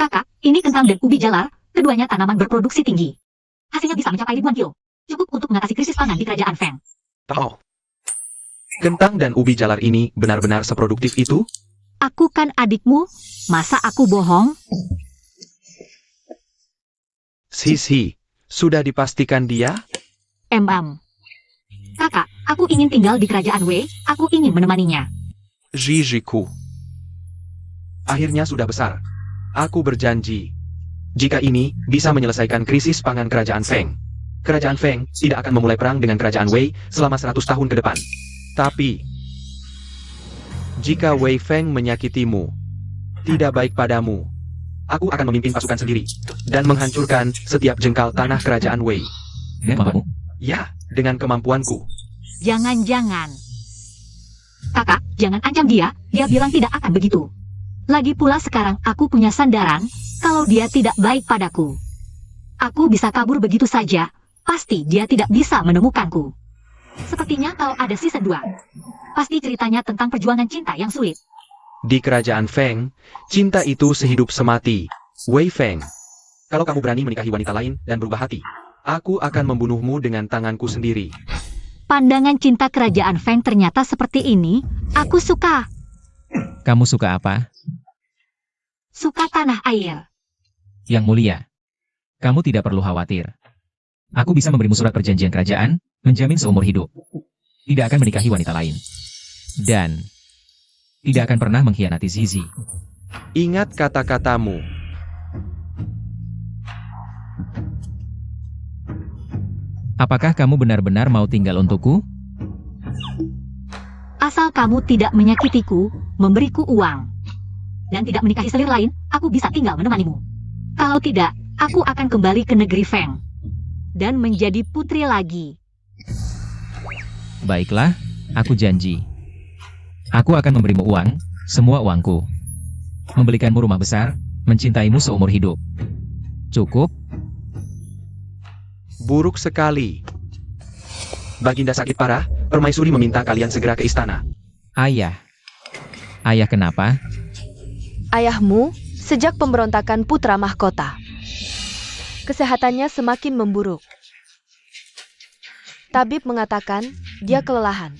Kakak, ini kentang dan ubi jalar, keduanya tanaman berproduksi tinggi. Hasilnya bisa mencapai ribuan kilo. Cukup untuk mengatasi krisis pangan di kerajaan Feng. Oh. Kentang dan ubi jalar ini benar-benar seproduktif itu? Aku kan adikmu, masa aku bohong? Sisi, sudah dipastikan dia? Kakak, aku ingin tinggal di kerajaan Wei, aku ingin menemaninya. Jijiku. Akhirnya sudah besar. Aku berjanji. Jika ini bisa menyelesaikan krisis pangan kerajaan Feng. Kerajaan Feng tidak akan memulai perang dengan kerajaan Wei selama 100 tahun ke depan. Tapi, jika Wei Feng menyakitimu, tidak baik padamu, aku akan memimpin pasukan sendiri, dan menghancurkan setiap jengkal tanah kerajaan Wei. Mamamu? Ya, dengan kemampuanku. Jangan-jangan. Kakak, jangan ancam dia bilang tidak akan begitu. Lagi pula sekarang aku punya sandaran, kalau dia tidak baik padaku. Aku bisa kabur begitu saja, pasti dia tidak bisa menemukanku. Sepertinya kalau ada season 2, pasti ceritanya tentang perjuangan cinta yang sulit. Di kerajaan Feng, cinta itu sehidup semati. Wei Feng, kalau kamu berani menikahi wanita lain dan berubah hati, aku akan membunuhmu dengan tanganku sendiri. Pandangan cinta kerajaan Feng ternyata seperti ini. Aku suka. Kamu suka apa? Suka tanah air. Yang mulia, kamu tidak perlu khawatir. Aku bisa memberimu surat perjanjian kerajaan, menjamin seumur hidup. Tidak akan menikahi wanita lain. Dan tidak akan pernah mengkhianati Zizi. Ingat kata-katamu. Apakah kamu benar-benar mau tinggal untukku? Asal kamu tidak menyakitiku, memberiku uang, dan tidak menikahi selir lain, aku bisa tinggal menemanimu. Kalau tidak, aku akan kembali ke negeri Feng dan menjadi putri lagi. Baiklah, aku janji. Aku akan memberimu uang, semua uangku. Membelikanmu rumah besar, mencintaimu seumur hidup. Cukup? Buruk sekali. Baginda sakit parah, Permaisuri meminta kalian segera ke istana. Ayah. Ayah kenapa? Ayahmu, sejak pemberontakan putra mahkota, kesehatannya semakin memburuk. Tabib mengatakan dia kelelahan.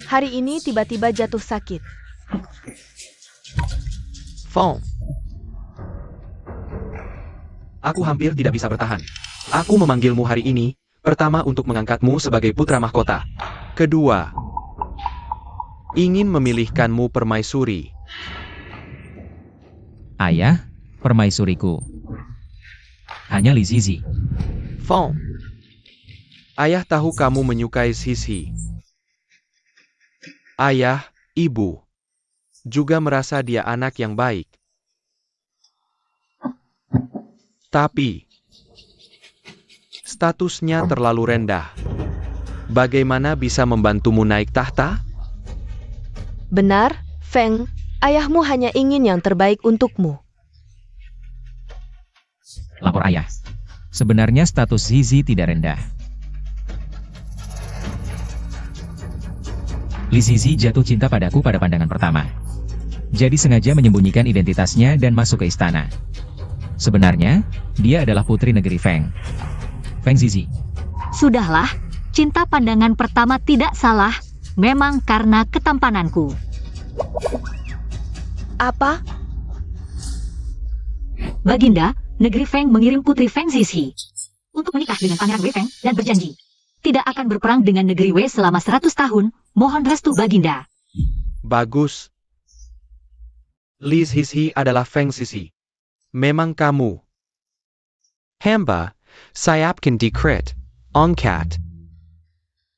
Hari ini tiba-tiba jatuh sakit. Feng. Aku hampir tidak bisa bertahan. Aku memanggilmu hari ini, pertama untuk mengangkatmu sebagai putra mahkota. Kedua, ingin memilihkanmu permaisuri. Ayah, permaisuriku. Hanya Li Zizi. Feng. Ayah tahu kamu menyukai Sisi. Ayah, ibu, juga merasa dia anak yang baik. Tapi statusnya terlalu rendah. Bagaimana bisa membantumu naik tahta? Benar, Feng, ayahmu hanya ingin yang terbaik untukmu. Lapor ayah. Sebenarnya status Zizi tidak rendah. Li Zizi jatuh cinta padaku pada pandangan pertama. Jadi sengaja menyembunyikan identitasnya dan masuk ke istana. Sebenarnya, dia adalah putri negeri Feng. Feng Zizi. Sudahlah, cinta pandangan pertama tidak salah, memang karena ketampananku. Apa? Baginda, negeri Feng mengirim putri Feng Zizi untuk menikah dengan pangeran Wei Feng dan berjanji tidak akan berperang dengan negeri Wei selama 100 tahun. Mohon restu Baginda. Bagus. Li Zizi adalah Feng Zizi. Memang kamu. Hamba, sayapkan dekret, angkat.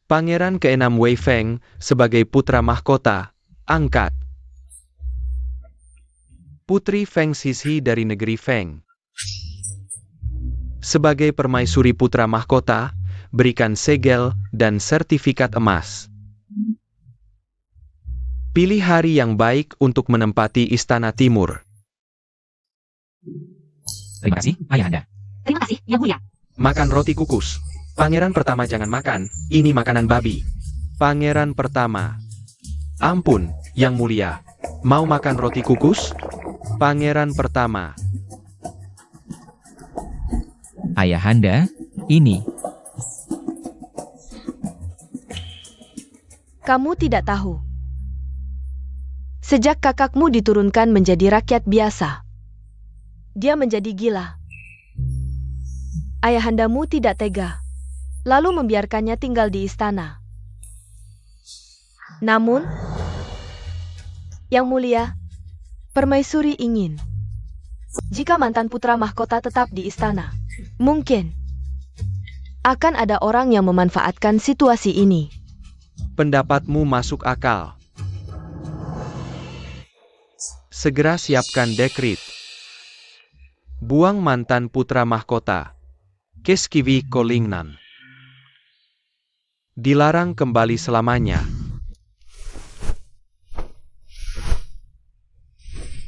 Pangeran ke-6 Wei Feng sebagai putra mahkota, angkat. Putri Feng Zizi dari negeri Feng. Sebagai permaisuri putra mahkota, berikan segel dan sertifikat emas. Pilih hari yang baik untuk menempati Istana Timur. Terima kasih, Ayahanda. Terima kasih, Yang Mulia. Makan roti kukus. Pangeran pertama jangan makan, ini makanan babi. Pangeran pertama. Ampun, Yang Mulia. Mau makan roti kukus? Pangeran pertama. Ayahanda, ini. Kamu tidak tahu. Sejak kakakmu diturunkan menjadi rakyat biasa, dia menjadi gila. Ayahandamu tidak tega, lalu membiarkannya tinggal di istana. Namun, Yang Mulia, Permaisuri ingin, jika mantan putra mahkota tetap di istana, mungkin akan ada orang yang memanfaatkan situasi ini. Pendapatmu masuk akal. Segera siapkan dekret. Buang mantan putra mahkota. Keskivi Kolingnan. Dilarang kembali selamanya.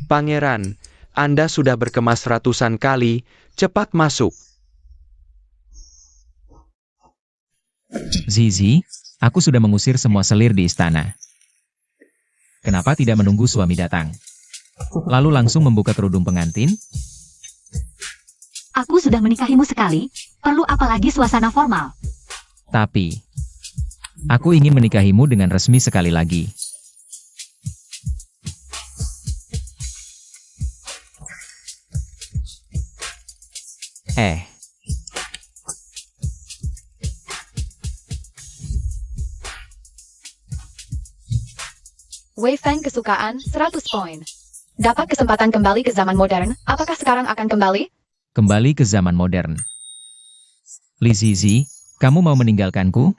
Pangeran, Anda sudah berkemas ratusan kali, cepat masuk. Zizi, aku sudah mengusir semua selir di istana. Kenapa tidak menunggu suami datang? Lalu langsung membuka kerudung pengantin? Aku sudah menikahimu sekali, perlu apa lagi suasana formal? Tapi, aku ingin menikahimu dengan resmi sekali lagi. Wei Feng kesukaan 100 poin. Dapat kesempatan kembali ke zaman modern, apakah sekarang akan kembali? Kembali ke zaman modern. Li Zizi, kamu mau meninggalkanku?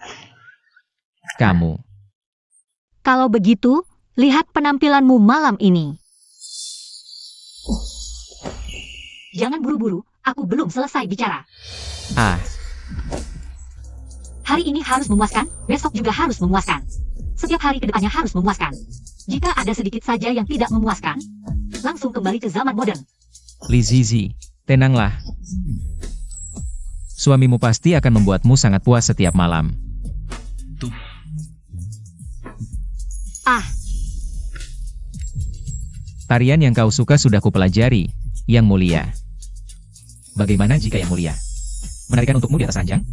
Kamu. Kalau begitu, lihat penampilanmu malam ini. Jangan buru-buru, aku belum selesai bicara. Ah, Hari ini harus memuaskan, besok juga harus memuaskan. Setiap hari kedepannya harus memuaskan. Jika ada sedikit saja yang tidak memuaskan, langsung kembali ke zaman modern. Li Zizi, tenanglah. Suamimu pasti akan membuatmu sangat puas setiap malam. Ah, Tarian yang kau suka sudah kupelajari, Yang Mulia. Bagaimana jika Yang Mulia menarikan untukmu di atas ranjang?